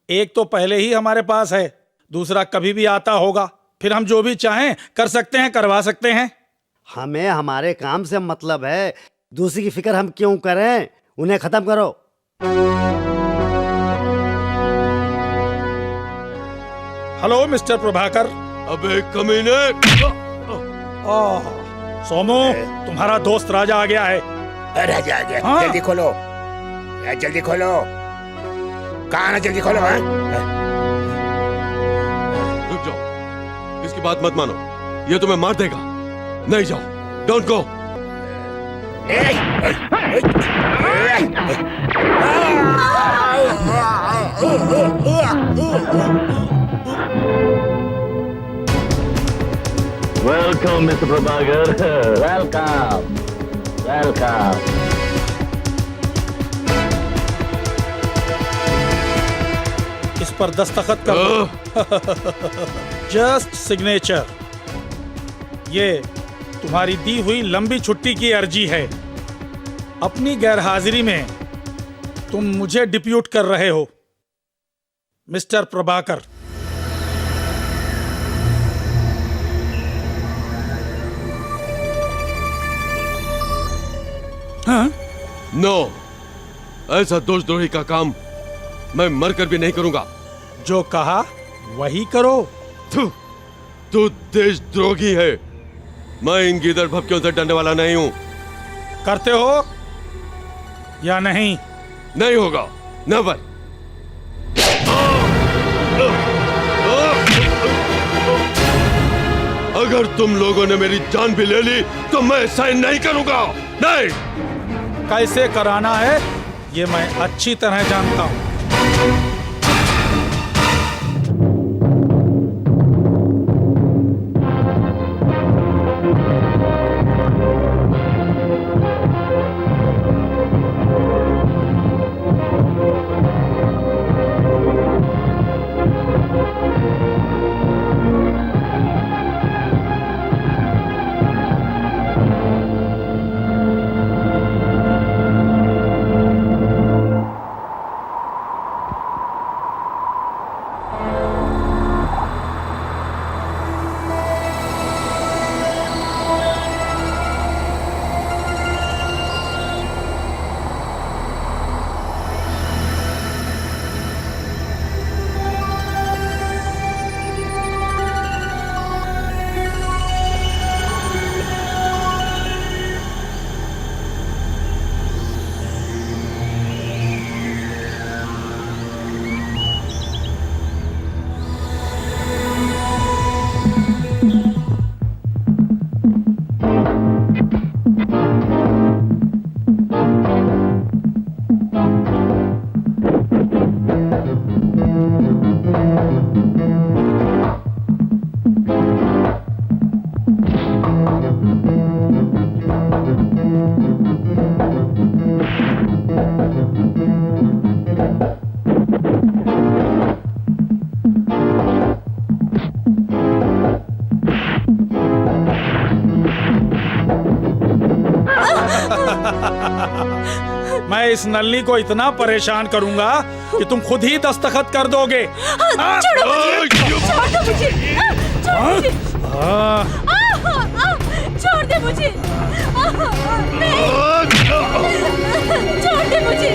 एक तो पहले ही हमारे पास है, दूसरा कभी भी आता होगा। फिर हम जो भी चाहें कर सकते हैं, करवा सकते हैं। हमें हमारे काम से मतलब है, दूसरी की फिक्र हम क्यों करें? उन्हें खत्म करो। Hello mister Prabhakar. अबे कमीने! सोमू, तुम्हारा दोस्त राजा आ गया है। राजा आ गया। हाँ? जल्दी खोलो, जल्दी खोलो। कहाँ ना, जल्दी खोलो। हाँ? रुक जाओ, इसकी बात मत मानो, ये तुम्हें मार देगा। नहीं जाओ, don't go. Welcome, Mr. Prabhakar. Welcome. Welcome. इस पर दस्तखत कर दो। Just signature. ये तुम्हारी दी हुई लंबी छुट्टी की अर्जी है। अपनी गैरहाजिरी में तुम मुझे डिप्यूट कर रहे हो, मिस्टर प्रभाकर। हाँ? नो, ऐसा दोषद्रोही का काम मैं मरकर भी नहीं करूंगा। जो कहा वही करो। तू देशद्रोही है। मैं इन गीदड़ भपकियों से डरने वाला नहीं हूं। करते हो या नहीं? नहीं होगा, नेवर। अगर तुम लोगों ने मेरी जान भी ले ली तो मैं साइन नहीं करूंगा। नहीं। कैसे कराना है ये मैं अच्छी तरह जानता हूं। मैं इस नल्ली को इतना परेशान करूंगा कि तुम खुद ही दस्तखत कर दोगे। छोड़ो मुझे, छोड़ दे मुझे, छोड़ दे मुझे।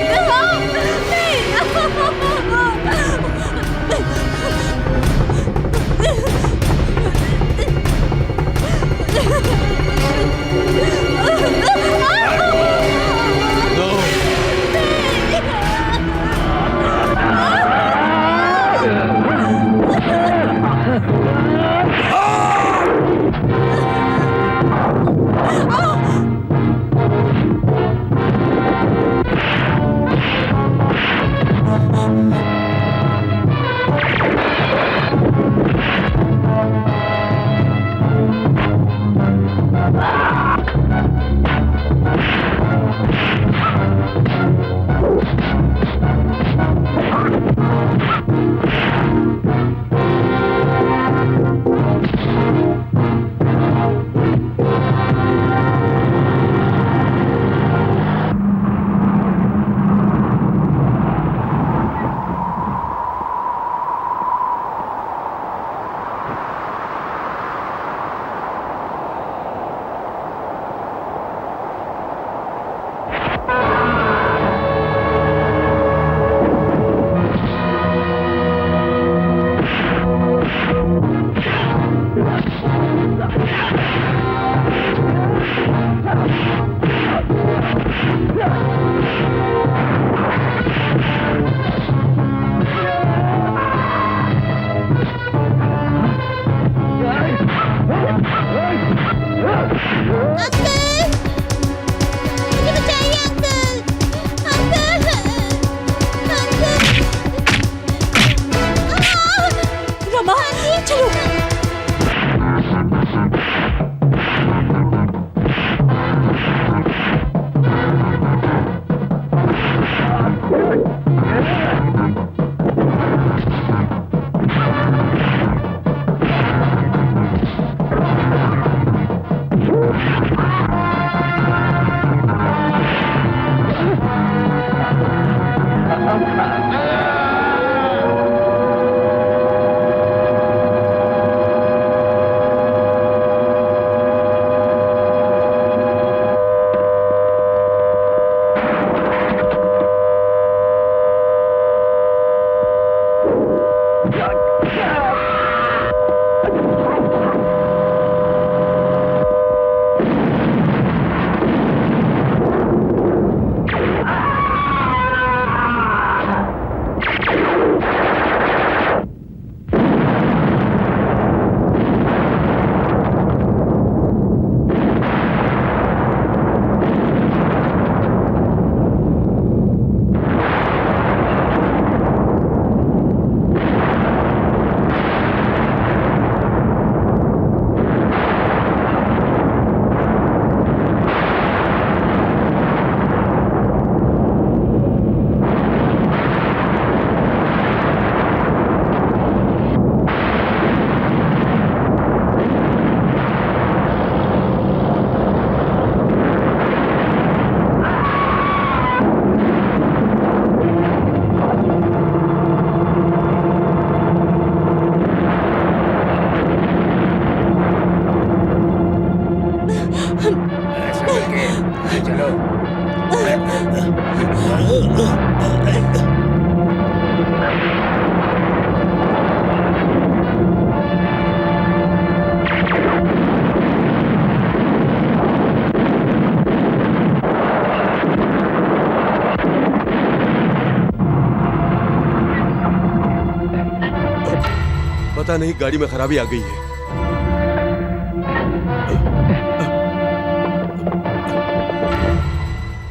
पता नहीं गाड़ी में खराबी आ गई है।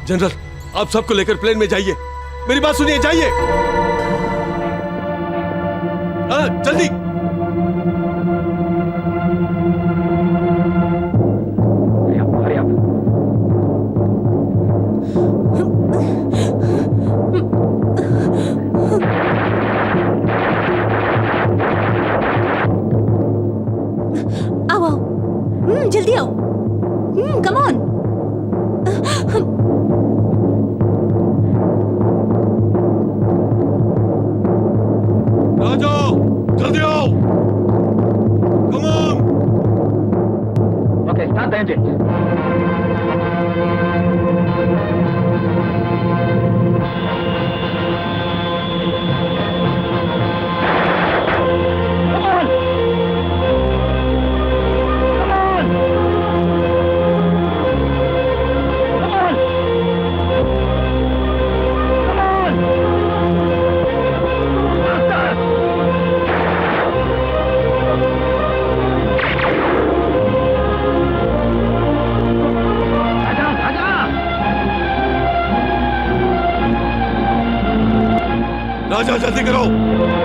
जनरल, आप सबको लेकर प्लेन में जाइए। मेरी बात सुनिए, जाइए। जल्दी। आओ आओ, जल्दी आओ। Come on. रेंज। राजा जल्दी करो।